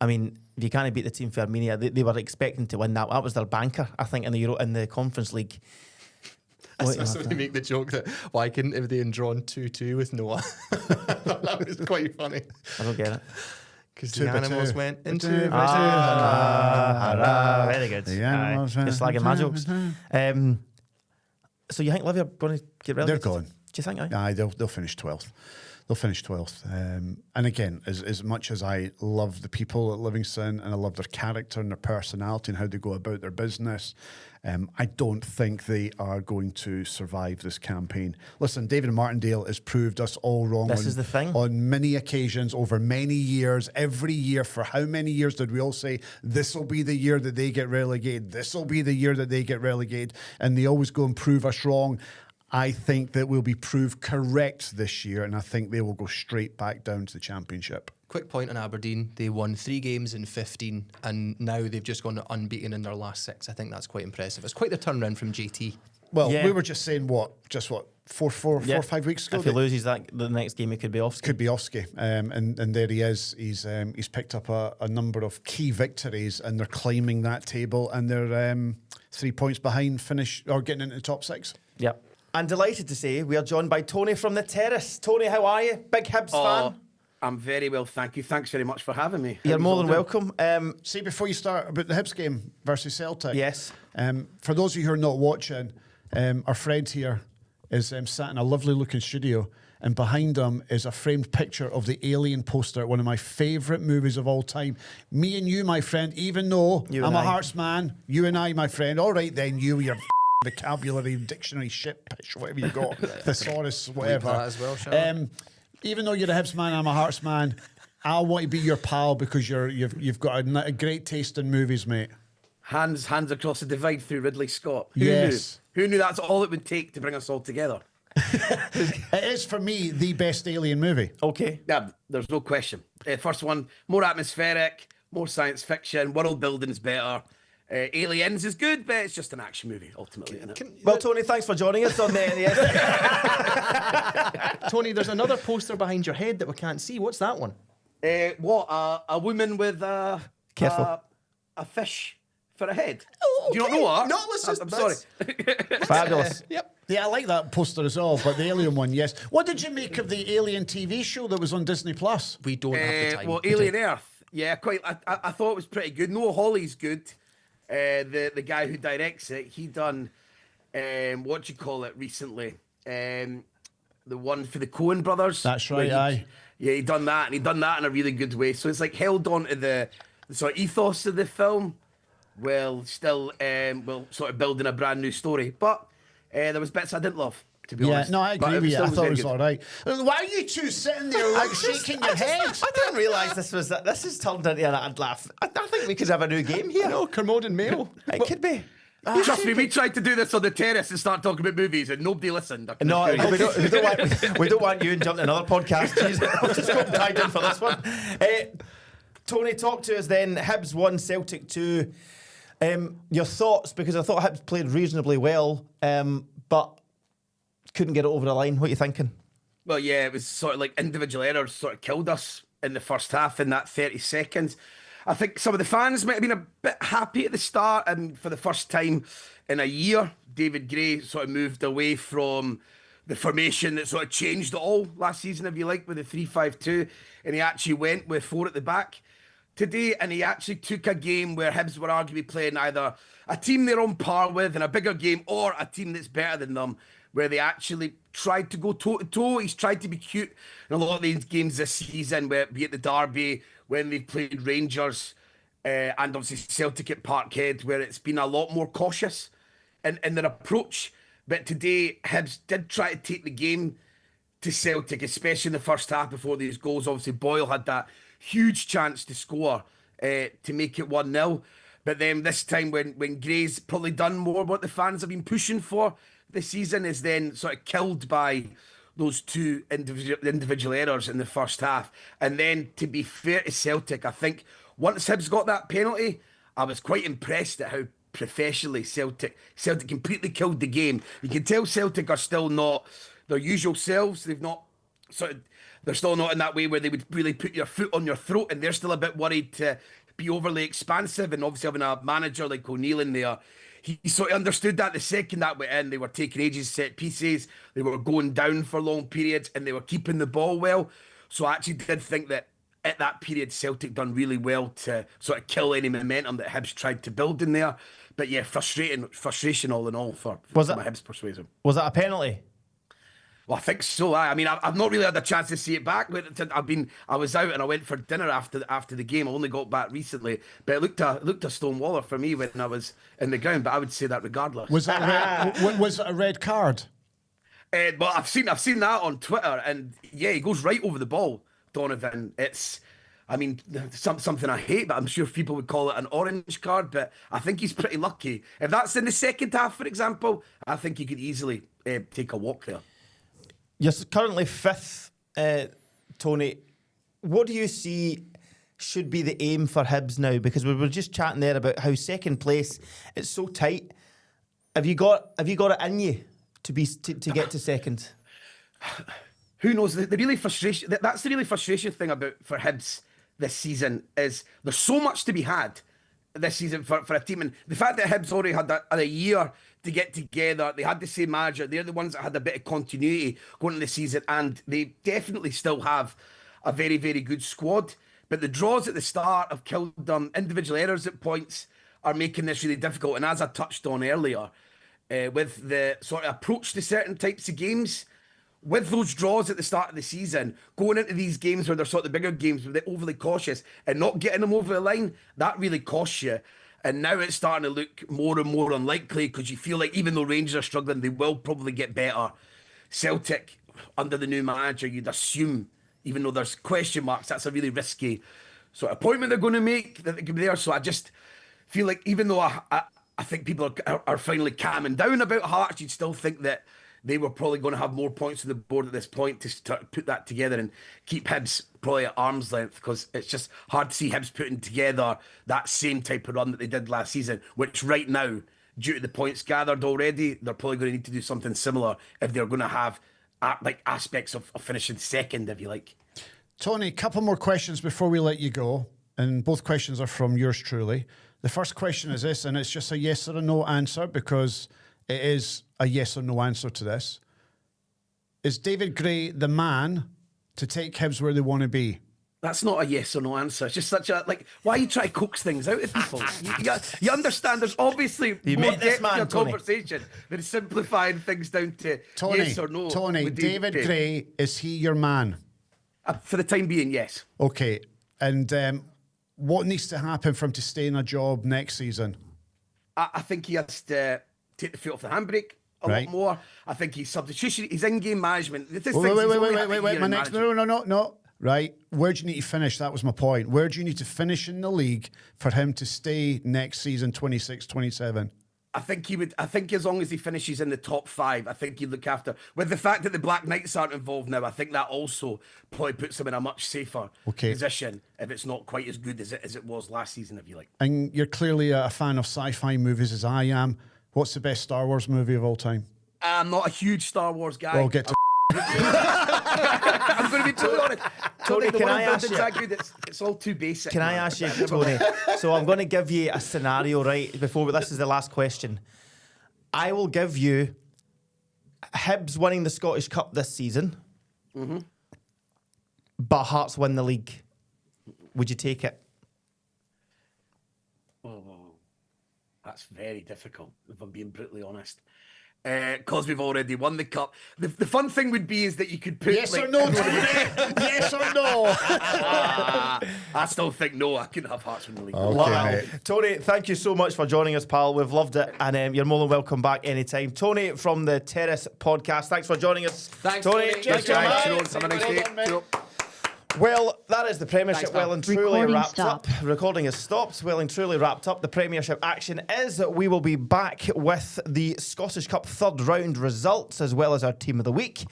I mean, if you can't beat the team for Armenia, they were expecting to win that. That was their banker, I think, in the Conference League. I saw somebody make the joke that why couldn't have they drawn 2-2 with Noah? That was quite funny. I don't get it. Because Two the by animals two. went into Two by Very good. The animals Aye, just went slagging my into- jokes. So you think Livy are going to get relegated? They're gone. Do you think? Aye? Aye, they'll finish 12th. They'll finish 12th. And again, as much as I love the people at Livingston and I love their character and their personality and how they go about their business, I don't think they are going to survive this campaign. Listen, David Martindale has proved us all wrong This is the thing. on many occasions over many years. Every year, for how many years did we all say, this will be the year that they get relegated, this will be the year that they get relegated, and they always go and prove us wrong. I think that we'll be proved correct this year, and I think they will go straight back down to the Championship. Quick point on Aberdeen. They won 3 games in 15, and now they've just gone unbeaten in their last 6. I think that's quite impressive. It's quite the turnaround from JT. Well, Yeah. we were just saying four or 5 weeks ago. If he that loses the next game, he could be off. could be Oski, and there he is. He's picked up a number of key victories, and they're climbing that table, and they're 3 points behind finish or getting into the top 6. Yep. And delighted to say we are joined by Tony from the Terrace. Tony, how are you? Big Hibs fan. I'm very well, thank you. Thanks very much for having me. You're How's more all than doing? welcome. See, before you start, about the Hibs game versus Celtic. Yes. For those of you who are not watching, our friend here is sat in a lovely looking studio, and behind him is a framed picture of the Alien poster, one of my favourite movies of all time. Me and you, my friend, even though You I'm and a I. Hearts man, you and I, my friend. All right then, you, your vocabulary, dictionary, shit, pitch, whatever you got, thesaurus, whatever. that as well, shall Even though you're a Hibs man, I'm a Hearts man. I want to be your pal because you've got a great taste in movies, mate. Hands across the divide through Ridley Scott. Yes. Who knew that's all it would take to bring us all together? It is, for me, the best Alien movie. Okay. Yeah, there's no question. First one, more atmospheric, more science fiction, world building's better. Aliens is good, but it's just an action movie, ultimately. Isn't it? Well, Tony, thanks for joining us on the Tony, there's another poster behind your head that we can't see. What's that one? What? A woman with Careful. a fish for a head. Oh, Do you not know what? No, let's just. I'm sorry. Fabulous. Yep. Yeah, I like that poster as well, but the Alien one, yes. What did you make of the Alien TV show that was on Disney Plus? We don't have the time. Well, Alien Earth. Yeah, quite. I thought it was pretty good. Noah Hawley's good. The guy who directs it, he done what do you call it recently? The one for the Coen brothers. That's where right, aye. Yeah, he done that, and he done that in a really good way. So it's like held on to the sort of ethos of the film, while still sort of building a brand new story. But there was bits I didn't love, to be honest. No, I But agree with you. still I thought it very was good. all right. Why are you two sitting there like shaking your heads? I didn't realise this has turned into an ad laugh. I think we could have a new game here. No, Kermode and Mayo. It could be. Trust me, we tried to do this on the terrace and start talking about movies, and nobody listened. I can No, assure you. we don't want you and jumping another podcast. Jeez, I've just got tied in for this one. Tony, talk to us then. Hibs 1, Celtic 2. Your thoughts, because I thought Hibs played reasonably well, but couldn't get it over the line. What are you thinking? Well, yeah, it was sort of like individual errors sort of killed us in the first half in that 30 seconds. I think some of the fans might have been a bit happy at the start, and for the first time in a year, David Gray sort of moved away from the formation that sort of changed it all last season, if you like, with the 3-5-2, and he actually went with 4 at the back today, and he actually took a game where Hibs were arguably playing either a team they're on par with in a bigger game or a team that's better than them, where they actually tried to go toe-to-toe. He's tried to be cute in a lot of these games this season, where be it the Derby, when they've played Rangers, and obviously Celtic at Parkhead, where it's been a lot more cautious in their approach. But today, Hibs did try to take the game to Celtic, especially in the first half before these goals. Obviously, Boyle had that huge chance to score to make it 1-0. But then this time, when Gray's probably done more what the fans have been pushing for this season, is then sort of killed by those 2 individual errors in the first half. And then, to be fair to Celtic, I think once Hibs got that penalty, I was quite impressed at how professionally Celtic completely killed the game. You can tell Celtic are still not their usual selves. They're still not in that way where they would really put your foot on your throat, and they're still a bit worried to be overly expansive. And obviously having a manager like O'Neill in there, he sort of understood that the second that went in. They were taking ages set pieces, they were going down for long periods, and they were keeping the ball well. So I actually did think that at that period, Celtic done really well to sort of kill any momentum that Hibs tried to build in there. But yeah, frustration all in all for my Hibs persuasion. Was that a penalty? Well, I think so. I mean, I've not really had a chance to see it back. I was out and I went for dinner after the game. I only got back recently, but it looked a stone waller for me when I was in the ground. But I would say that regardless. Was it a red card? Well, I've seen that on Twitter, and yeah, he goes right over the ball, Donovan. It's, I mean, something I hate, but I'm sure people would call it an orange card. But I think he's pretty lucky. If that's in the second half, for example, I think he could easily take a walk there. You're currently 5th, Tony. What do you see should be the aim for Hibs now? Because we were just chatting there about how second place, it's so tight. Have you got it in you to get to second? Who knows? The really frustration. That's the really frustration thing for Hibs this season is there's so much to be had this season for a team, and the fact that Hibs already had a year to get together, they had the same manager. They're the ones that had a bit of continuity going into the season, and they definitely still have a very, very good squad. But the draws at the start have killed them. Individual errors at points are making this really difficult. And as I touched on earlier, with the sort of approach to certain types of games, with those draws at the start of the season, going into these games where they're sort of the bigger games, where they're overly cautious and not getting them over the line, that really costs you. And now it's starting to look more and more unlikely because you feel like even though Rangers are struggling, they will probably get better. Celtic, under the new manager, you'd assume, even though there's question marks, that's a really risky sort of appointment they're going to make, that they could be there. So I just feel like even though I think people are finally calming down about Hearts, you'd still think that they were probably going to have more points on the board at this point to start, put that together and keep Hibs probably at arm's length, because it's just hard to see Hibs putting together that same type of run that they did last season, which right now, due to the points gathered already, they're probably going to need to do something similar if they're going to have like aspects of finishing second, if you like. Tony, a couple more questions before we let you go, and both questions are from yours truly. The first question is this, and it's just a yes or a no answer, because it is a yes or no answer to this. Is David Gray the man to take Hibs where they want to be? That's not a yes or no answer. It's just such a, like, why you try to coax things out of people? You understand there's obviously more met this depth man, to a Tony. conversation than simplifying things down to Tony, yes or no. Tony, with David Gray, is he your man? For the time being, yes. Okay, and what needs to happen for him to stay in a job next season? I think he has to take the foot off the handbrake a Right. lot more. I think his substitution, his in-game management. This Wait, thing's- wait, he's wait, only wait, had wait, a wait. year My in next, management. no. Right, where do you need to finish? That was my point. Where do you need to finish in the league for him to stay next season, 26, 27? I think he would. I think as long as he finishes in the top 5, I think he'd look after. With the fact that the Black Knights aren't involved now, I think that also probably puts him in a much safer position if it's not quite as good as it was last season, if you like. And you're clearly a fan of sci-fi movies, as I am. What's the best Star Wars movie of all time? I'm not a huge Star Wars guy. Well, get to I'm going to be totally honest. Tony, The can world I ask building's you- that good, it's all too basic. Can I man. ask you, Never Tony? mind. So I'm going to give you a scenario, right? Before this is the last question. I will give you Hibs winning the Scottish Cup this season, but Hearts win the league. Would you take it? That's very difficult, if I'm being brutally honest. Because we've already won the cup. The fun thing would be is that you could put yes or no, Tony? Yes or no? I still think no. I couldn't have Hearts win the league. Okay, mate. Tony, thank you so much for joining us, pal. We've loved it, and you're more than welcome back anytime. Tony from the Terrace Podcast, thanks for joining us. Thanks, Tony. Tony. Cheers, Cheers, guys. man. Cheers. Have a nice day. Cheers. Well, that is the Premiership Thanks, pal. well and truly Recording wrapped stopped. up. Recording is stopped. Well and truly wrapped up. The Premiership action is we will be back with the Scottish Cup third round results as well as our Team of the Week.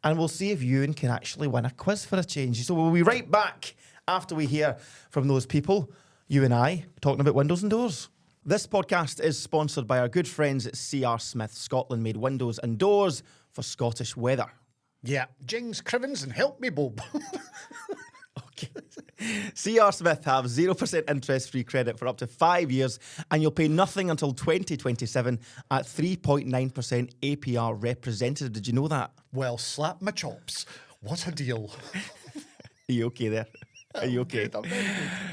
And we'll see if Ewan can actually win a quiz for a change. So we'll be right back after we hear from those people, you and I, talking about windows and doors. This podcast is sponsored by our good friends at C.R. Smith, Scotland-made windows and doors for Scottish weather. Yeah, Jings, Crivens, and help me, Bob. Okay. CR Smith have 0% interest-free credit for up to 5 years, and you'll pay nothing until 2027 at 3.9% APR representative. Did you know that? Well, slap my chops. What a deal. Are you okay there? Are you okay?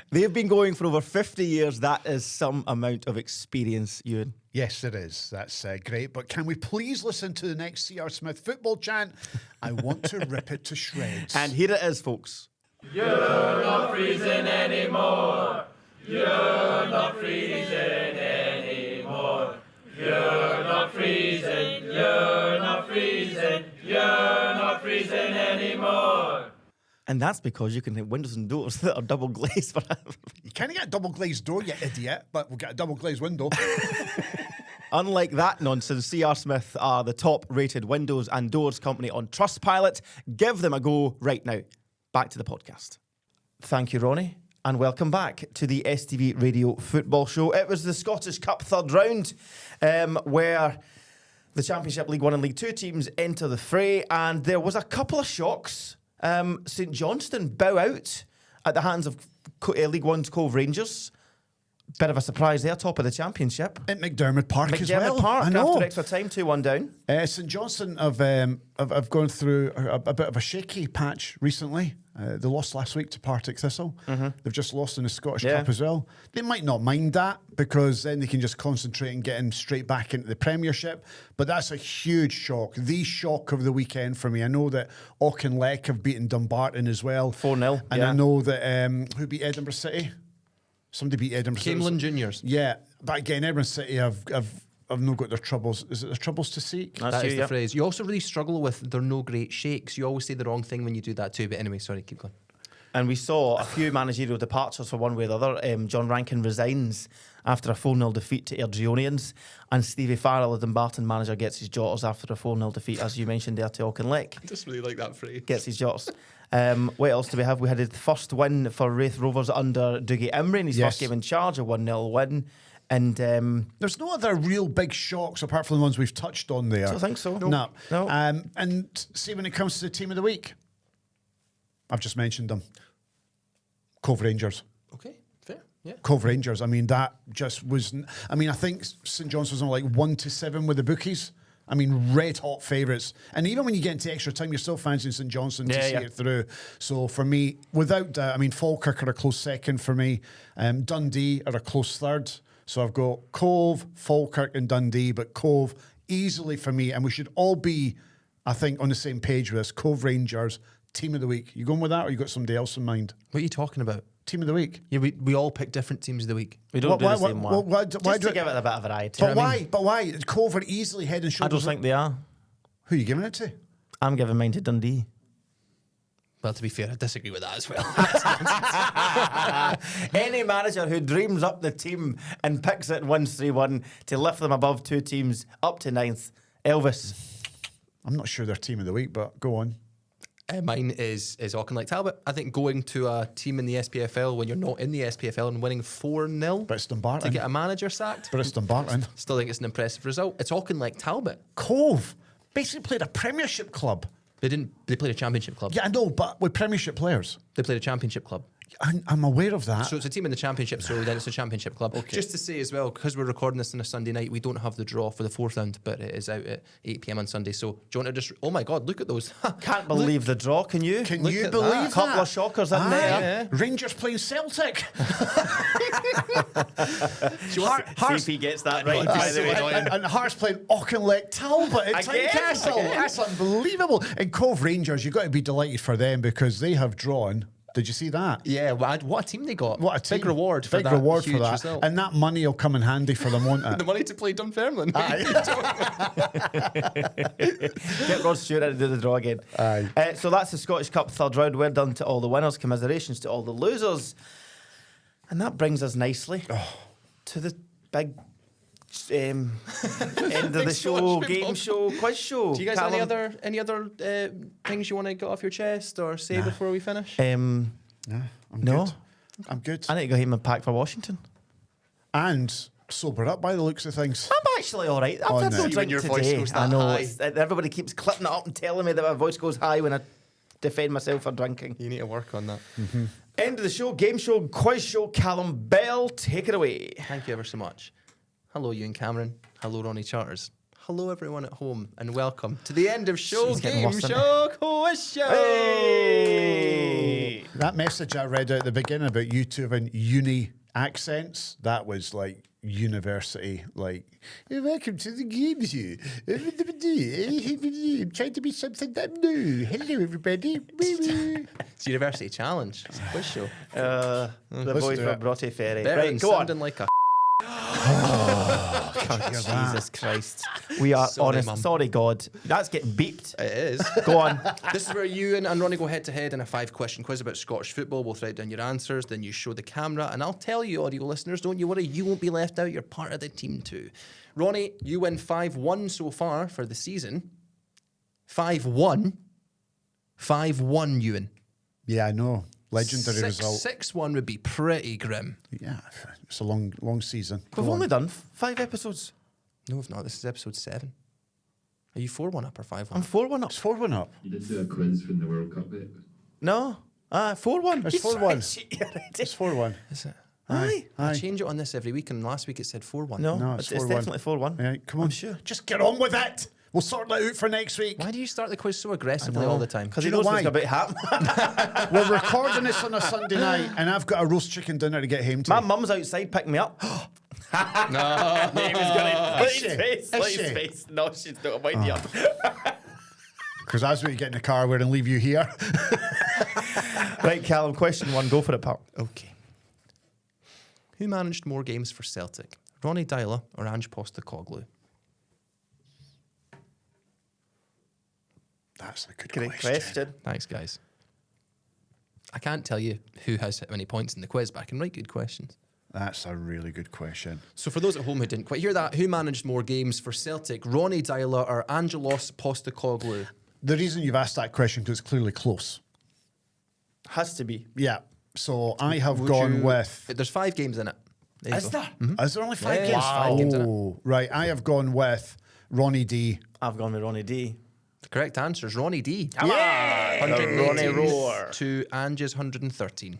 They've been going for over 50 years. That is some amount of experience, Ewan. Yes, it is. That's great. But can we please listen to the next C.R. Smith football chant? I want to rip it to shreds. And here it is, folks. You're not freezing anymore. You're not freezing anymore. You're not freezing. You're not freezing. You're not freezing anymore. And that's because you can have windows and doors that are double glazed. You can't get a double glazed door, you idiot, but we'll get a double glazed window. Unlike that nonsense, C.R. Smith are the top-rated windows and doors company on Trustpilot. Give them a go right now. Back to the podcast. Thank you, Ronnie, and welcome back to the STV Radio Football Show. It was the Scottish Cup third round, where the Championship League 1 and League 2 teams enter the fray, and there was a couple of shocks. St Johnstone bow out at the hands of League 1's Cove Rangers. Bit of a surprise there, top of the Championship. At McDermott Park as well. McDermott Park I know. after extra time, 2-1 down. St Johnstone have gone through a bit of a shaky patch recently. They lost last week to Partick Thistle. They've just lost in the Scottish Yeah. Cup as well. They might not mind that because then they can just concentrate and get in straight back into the Premiership. But that's a huge shock. The shock of the weekend for me. I know that Auchinleck have beaten Dumbarton as well. 4-0, And yeah. I know that who beat Edinburgh City? Somebody beat Edinburgh City. Camelin Juniors. Yeah, but again, Edinburgh City have not got their troubles. Is it their troubles to seek? That you, is the yeah. phrase. You also really struggle with "they're no great shakes." You always say the wrong thing when you do that too. But anyway, sorry, keep going. And we saw a few managerial departures for one way or the other. John Rankin resigns after a 4-0 defeat to Airdrieonians. And Stevie Farrell, the Dumbarton manager, gets his jotters after a 4-0 defeat, as you mentioned there, to Auchinleck. I just really like that phrase. Gets his jotters. What else do we have? We had the first win for Wraith Rovers under Dougie Imrie in his Yes. first game in charge, a 1-0 win. And There's no other real big shocks apart from the ones we've touched on there. I don't think so. No. No. And see, when it comes to the team of the week, I've just mentioned them. Cove Rangers. Okay, fair. Yeah. Cove Rangers. I mean, that just was. I mean, I think St John's was on like 1-7 with the bookies. I mean, red hot favourites. And even when you get into extra time, you're still fancying St Johnstone to see it through. So for me, without doubt, I mean, Falkirk are a close second for me. Dundee are a close third. So I've got Cove, Falkirk, and Dundee, but Cove easily for me. And we should all be, I think, on the same page with this. Cove Rangers, team of the week. You going with that, or you got somebody else in mind? What are you talking about? Team of the week. Yeah, we all pick different teams of the week. we don't do the same one. Why Just do to it- give it a bit of variety. But you know what I why? mean? But why? Cove are easily head and I shoulders. don't think they are. Who are you giving it to? I'm giving mine to Dundee. Well, to be fair, I disagree with that as well. Any manager who dreams up the team and picks it and wins 3-1 to lift them above two teams up to 9th, Elvis. I'm not sure they're team of the week, but go on. Mine is Auchinleck Talbot. I think going to a team in the SPFL when you're not in the SPFL and winning 4-0 But it's Dumbarton. to get a manager sacked, But it's Dumbarton. still think it's an impressive result. It's Auchinleck Talbot. Cove basically played a Premiership club. They played a championship club. Yeah, I know, but with Premiership players. They played a championship club. I'm aware of that. So it's a team in the championship, so then it's a championship club. Just to say as well, because we're recording this on a Sunday night, we don't have the draw for the 4th round, but it is out at 8 p.m. on Sunday. So do you want to just... Oh my God, look at those. Can't believe the draw, can you? Can look you at believe that. that? Couple of shockers in there. Rangers playing Celtic. See if he gets that right. by the way. and Hearts playing Auchinleck Talbot at Again? Tynecastle. Again? That's unbelievable. And Cove Rangers, you've got to be delighted for them because they have drawn. Did you see that? Yeah, what a team they got. What a team. Big reward for Big that reward huge for that. result. And that money will come in handy for them, won't it? The money to play Dunfermline. Get Rod Stewart in to do the draw again. Aye. So that's the Scottish Cup third round. We're done to all the winners. Commiserations to all the losers. And that brings us nicely to the big end of the show, Scottish game football. show, quiz show. Do you guys have Callum? any other things you want to get off your chest or say before we finish? Yeah, I'm No. good. I'm good. I need to go home and pack for Washington. And sober up by the looks of things. I'm actually all right. I've Oh, had no. no See drink when your voice today. goes I that know. high. Everybody keeps clipping it up and telling me that my voice goes high when I defend myself for drinking. You need to work on that. End of the show, game show, quiz show. Callum Bell, take it away. Thank you ever so much. Hello, Ewen Cameron. Hello, Ronnie Charters. Hello, everyone at home, and welcome to the end of show, It's getting game worse, isn't show, quiz show. Hey! That message I read out at the beginning about you two having uni accents, that was like university. Like, welcome to the game show. I'm trying to be something that I'm new. Hello, everybody. It's University Challenge. It's a quiz show. The Let's boys do from it. Broughty Ferry. Better Right, than go on. sounding like a Jesus Christ. We are Sorry, honest. Mum. Sorry, God. That's getting beeped. It is. Go on. This is where Ewan and Ronnie go head to head in a 5-question quiz about Scottish football. We'll write down your answers, then you show the camera, and I'll tell you, audio listeners, don't you worry, you won't be left out. You're part of the team too. Ronnie, you win 5-1 so far for the season. 5-1. 5-1, Ewan. Yeah, I know. Legendary result. 6-1 would be pretty grim. Yeah, it's a long season. We've Go on. only done 5 episodes. No, we've not. This is episode 7. Are you 4-1 up or 5-1? I'm 4-1 up. It's 4-1 up. You didn't do a quiz from the World Cup yet. No. 4-1. It's 4-1. It's 4-1. Is it? Aye. I change it on this every week, and last week it said 4-1. No, No, it's, it's 4-1. definitely 4-1. Yeah, come on. I'm sure. Just get on with it. We'll sort that out for next week. Why do you start the quiz so aggressively all the time? Because Do he you know knows what's why? about to happen. We're recording this on a Sunday night, and I've got a roast chicken dinner to get home to. My mum's outside picking me up. No. He was gonna look at Is she? his face. Is Look at his she? face. No, she's not winding you up. Because as we get in the car, we're going to leave you here. Right, Callum, question 1. Go for it, pal. Okay. Who managed more games for Celtic? Ronnie Dyler or Ange Postecoglou? That's a good Great question. question. Thanks, guys. I can't tell you who has how many points in the quiz, but I can write good questions. That's a really good question. So for those at home who didn't quite hear that, who managed more games for Celtic, Ronnie Deila or Angelos Postecoglou? The reason you've asked that question because it's clearly close. Has to be. Yeah. So I have Would gone you- with. There's 5 games in it. There you Is go. there? Is there only 5 Yeah, games? there's 5 games in it. Oh, right. I have gone with Ronnie D. I've gone with Ronnie D. The correct answer is Ronnie D. Yeah! The 118 Ronnie Roar. to Ange's 113.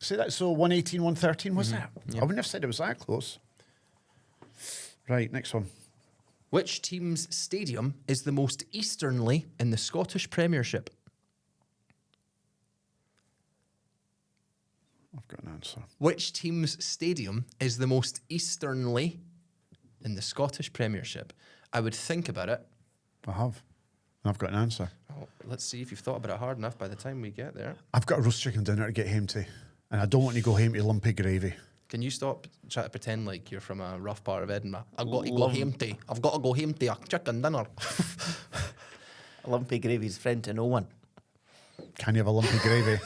See that? So 118, 113 was that? I wouldn't have said it was that close. Right, next one. Which team's stadium is the most easternly in the Scottish Premiership? I've got an answer. Which team's stadium is the most easternly in the Scottish Premiership? I would think about it. I have. I've got an answer. Oh, let's see if you've thought about it hard enough by the time we get there. I've got a roast chicken dinner to get home to, and I don't want to go home to lumpy gravy. Can you stop trying to pretend like you're from a rough part of Edinburgh? I've got to go home to. I've got to go home to a chicken dinner. Lumpy gravy's friend to no one. Can you have a lumpy gravy?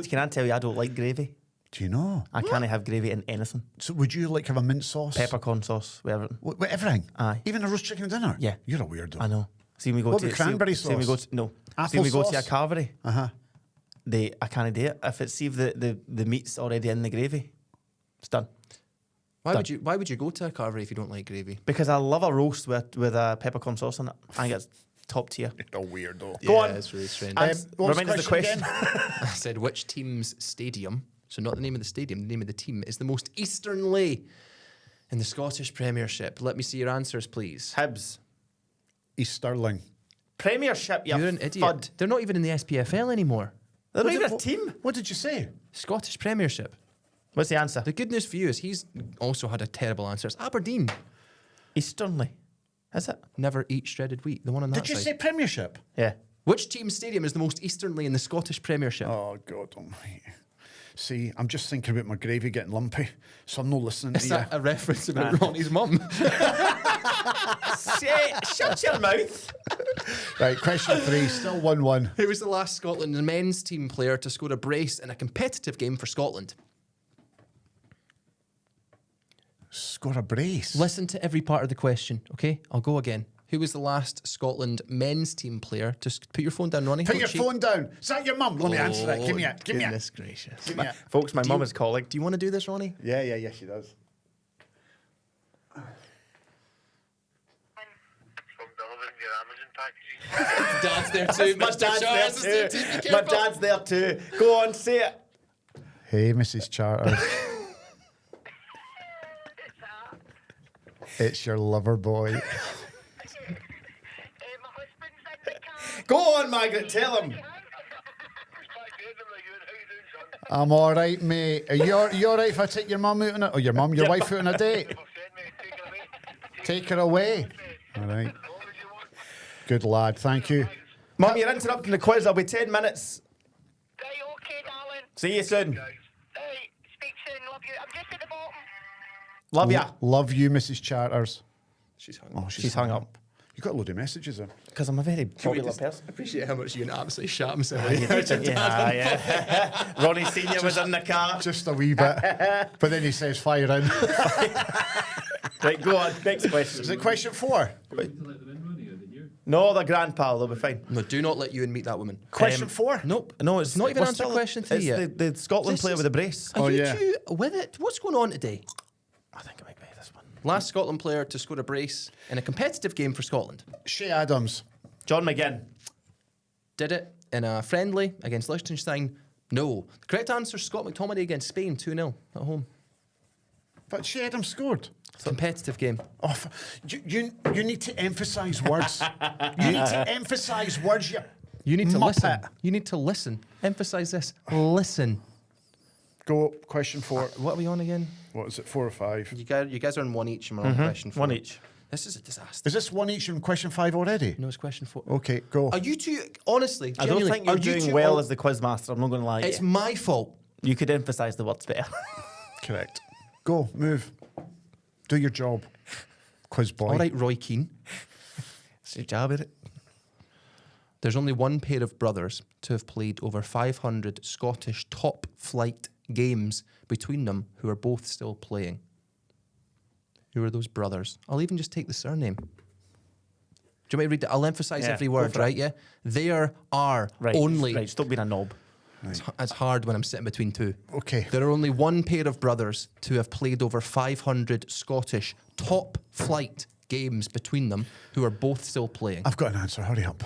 Can I tell you I don't like gravy? Do you know? I can't have gravy in anything. So would you like have a mint sauce? Peppercorn sauce, with everything. With everything? Aye. Even a roast chicken dinner? Yeah. You're a weirdo. I know. See, we go What to about cranberry see, we go sauce? to, no. See, Apple we go to a sauce? carvery. Uh-huh. I can't do it. If it's see if the meat's already in the gravy, it's done. Why Done. would you go to a carvery if you don't like gravy? Because I love a roast with a peppercorn sauce in it. I think it's top tier. You're a weirdo. Go Yeah, on. it's really strange. what was Remind us the question. I said which team's stadium, so not the name of the stadium, the name of the team, is the most easternly in the Scottish Premiership. Let me see your answers, please. Hibs. East Stirling. Premiership, you You're an idiot. fud. They're not even in the SPFL anymore. They're not What even did- a team. What did you say? Scottish Premiership. What's the answer? The good news for you is he's also had a terrible answer. It's Aberdeen. Easternly. Is it? Never eat shredded wheat. The one on that Did you side. say Premiership? Yeah. Which team's stadium is the most easternly in the Scottish Premiership? Oh, God almighty. See, I'm just thinking about my gravy getting lumpy, so I'm not listening Is to that you. a reference about Ronnie's mum? Shut your mouth. Right, question 3, still 1-1. Who was the last Scotland men's team player to score a brace in a competitive game for Scotland? Score a brace. Listen to every part of the question, okay? I'll go again. Who was the last Scotland men's team player to put your phone down, Ronnie? Put Don't your cheat. phone down. Is that your mum? Let me answer that. Give me it. Give me it. Goodness gracious. Give me it. Folks, my Do mum you- is calling. Do you want to do this, Ronnie? Yeah, she does. From delivering your Amazon packages. Dad's there too. My Mr. dad's Charles there is too. there too. Be My careful. dad's there too. Go on, say it. Hey, Mrs. Charters. It's your lover boy. My husband's in the car. Go on, Margaret. Tell him. Back there, how you doing, son? I'm all right, mate. Are you all right if I take your mum out on a, or your wife out on a date? Send me, take it away. Take her away. All right. As long as you want. Good lad. Thank you. Mum, you're interrupting the quiz. I'll be 10 minutes. Right, okay, darling. See you soon. Right, speak soon, love you. I'm just at the bottom. Love ya. Love you, Mrs. Charters. She's hung Oh, up. She's hung up. You got a load of messages in. Because I'm a very Can we popular just person. appreciate how much you can absolutely shut himself. Yeah. Ronnie Senior was in the car. Just a wee bit. But then he says fire in. Right, go on. Next question. Is it question 4? No, they're grand pal. They'll be fine. No, do not let you and meet that woman. Question 4? Nope. No, it's not even we're answered still- question 3 it's yet. the Scotland This player is- with the brace. Are Oh, you yeah. two with it? What's going on today? I think it might be this one. Last Scotland player to score a brace in a competitive game for Scotland. Shea Adams. John McGinn. Did it in a friendly against Liechtenstein? No. The correct answer is Scott McTominay against Spain, 2-0 at home. But Shea Adams scored. Competitive game. Oh, you need to emphasise words. You need to emphasise words, You need to Muppet. listen. You need to listen. Emphasise this. Listen. Go, question 4. What are we on again? What is it, 4 or 5? You guys are on one each and we're on question 4. One each. This is a disaster. Is this one each in question 5 already? No, it's question 4. Okay, go. Are you two, honestly, I don't genuinely, think you're are you doing two well all- as the quiz master. I'm not going to lie. to It's you. my fault. You could emphasise the words better. Correct. Go, move. Do your job. Quiz boy. All right, Roy Keane. It's your job, is it? There's only one pair of brothers to have played over 500 Scottish top flight games between them who are both still playing. Who are those brothers? I'll even just take the surname. Do you want me to read it? I'll emphasise every word, right? Yeah. There are only... Right, stop being a knob. It's hard when I'm sitting between two. Okay. There are only one pair of brothers to have played over 500 Scottish top flight games between them who are both still playing. I've got an answer. Hurry up.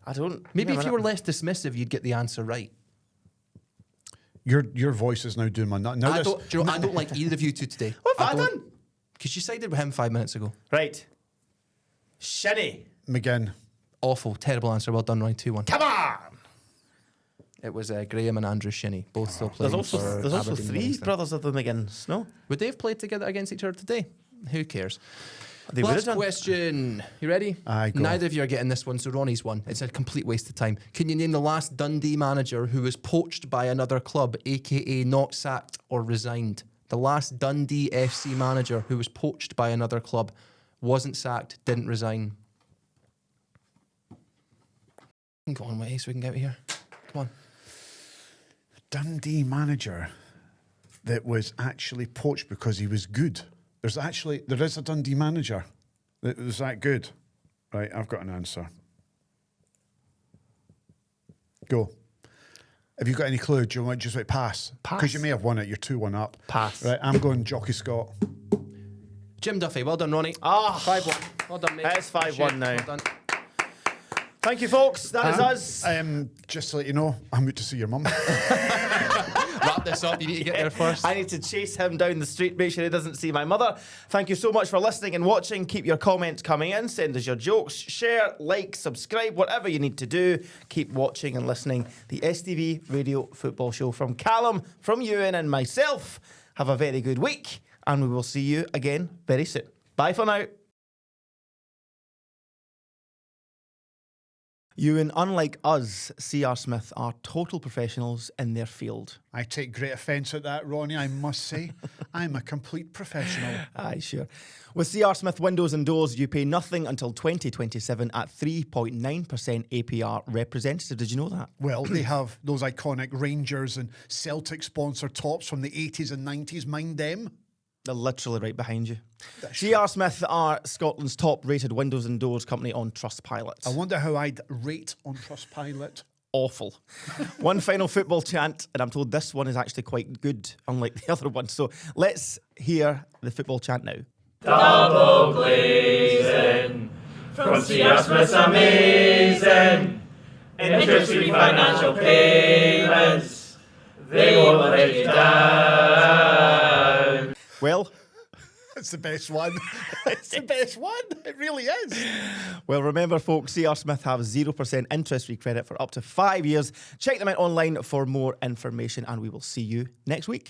I don't... Maybe if you were less dismissive, you'd get the answer right. Your voice is now doing my nut. Now I don't like either of you two today. What have I done? Because you sided with him 5 minutes ago. Right. Shinny. McGinn. Awful, terrible answer. Well done, Ronnie. 2-1. Come on! It was Graham and Andrew Shinnie, both still playing. There's also Aberdeen 3 Livingston. brothers of the McGinns, no? Would they have played together against each other today? Who cares? They would have Last done. question. You ready? Aye, go. Neither of you are getting this one, so Ronnie's one. It's a complete waste of time. Can you name the last Dundee manager who was poached by another club, aka not sacked or resigned? The last Dundee FC manager who was poached by another club, wasn't sacked, didn't resign. Go on, Whitey, so we can get out of here. Come on. Dundee manager that was actually poached because he was good. There is a Dundee manager that was that good. Right, I've got an answer. Go. Have you got any clue? Do you want just pass? Because you may have won it. You're 2-1 up. Pass. Right, I'm going Jockey Scott. Jim Duffy, well done, Ronnie. 5-1. Well done, mate. It's 5-1 Shit, now. Well done. Thank you, folks. That is us. Just to let you know, I'm out to see your mum. Wrap this up. You need to get there first. I need to chase him down the street, make sure he doesn't see my mother. Thank you so much for listening and watching. Keep your comments coming in. Send us your jokes. Share, like, subscribe, whatever you need to do. Keep watching and listening. The STV Radio Football Show from Callum, from Ewan and myself. Have a very good week, and we will see you again very soon. Bye for now. Ewan, unlike us, C.R. Smith are total professionals in their field. I take great offence at that, Ronnie, I must say. I'm a complete professional. Aye, sure. With C.R. Smith Windows and Doors, you pay nothing until 2027 at 3.9% APR representative. Did you know that? Well, they have those iconic Rangers and Celtic sponsor tops from the 80s and 90s. Mind them? They're literally right behind you. C.R. Smith are Scotland's top-rated windows and doors company on Trustpilot. I wonder how I'd rate on Trustpilot. Awful. One final football chant, and I'm told this one is actually quite good, unlike the other one. So let's hear the football chant now. Double glazing from C.R. Smith's amazing interest-free financial payments. They won't let you down. Well, It's the best one. It's the best one. It really is. well, remember, folks, C.R. Smith have 0% interest-free credit for up to 5 years. Check them out online for more information, and we will see you next week.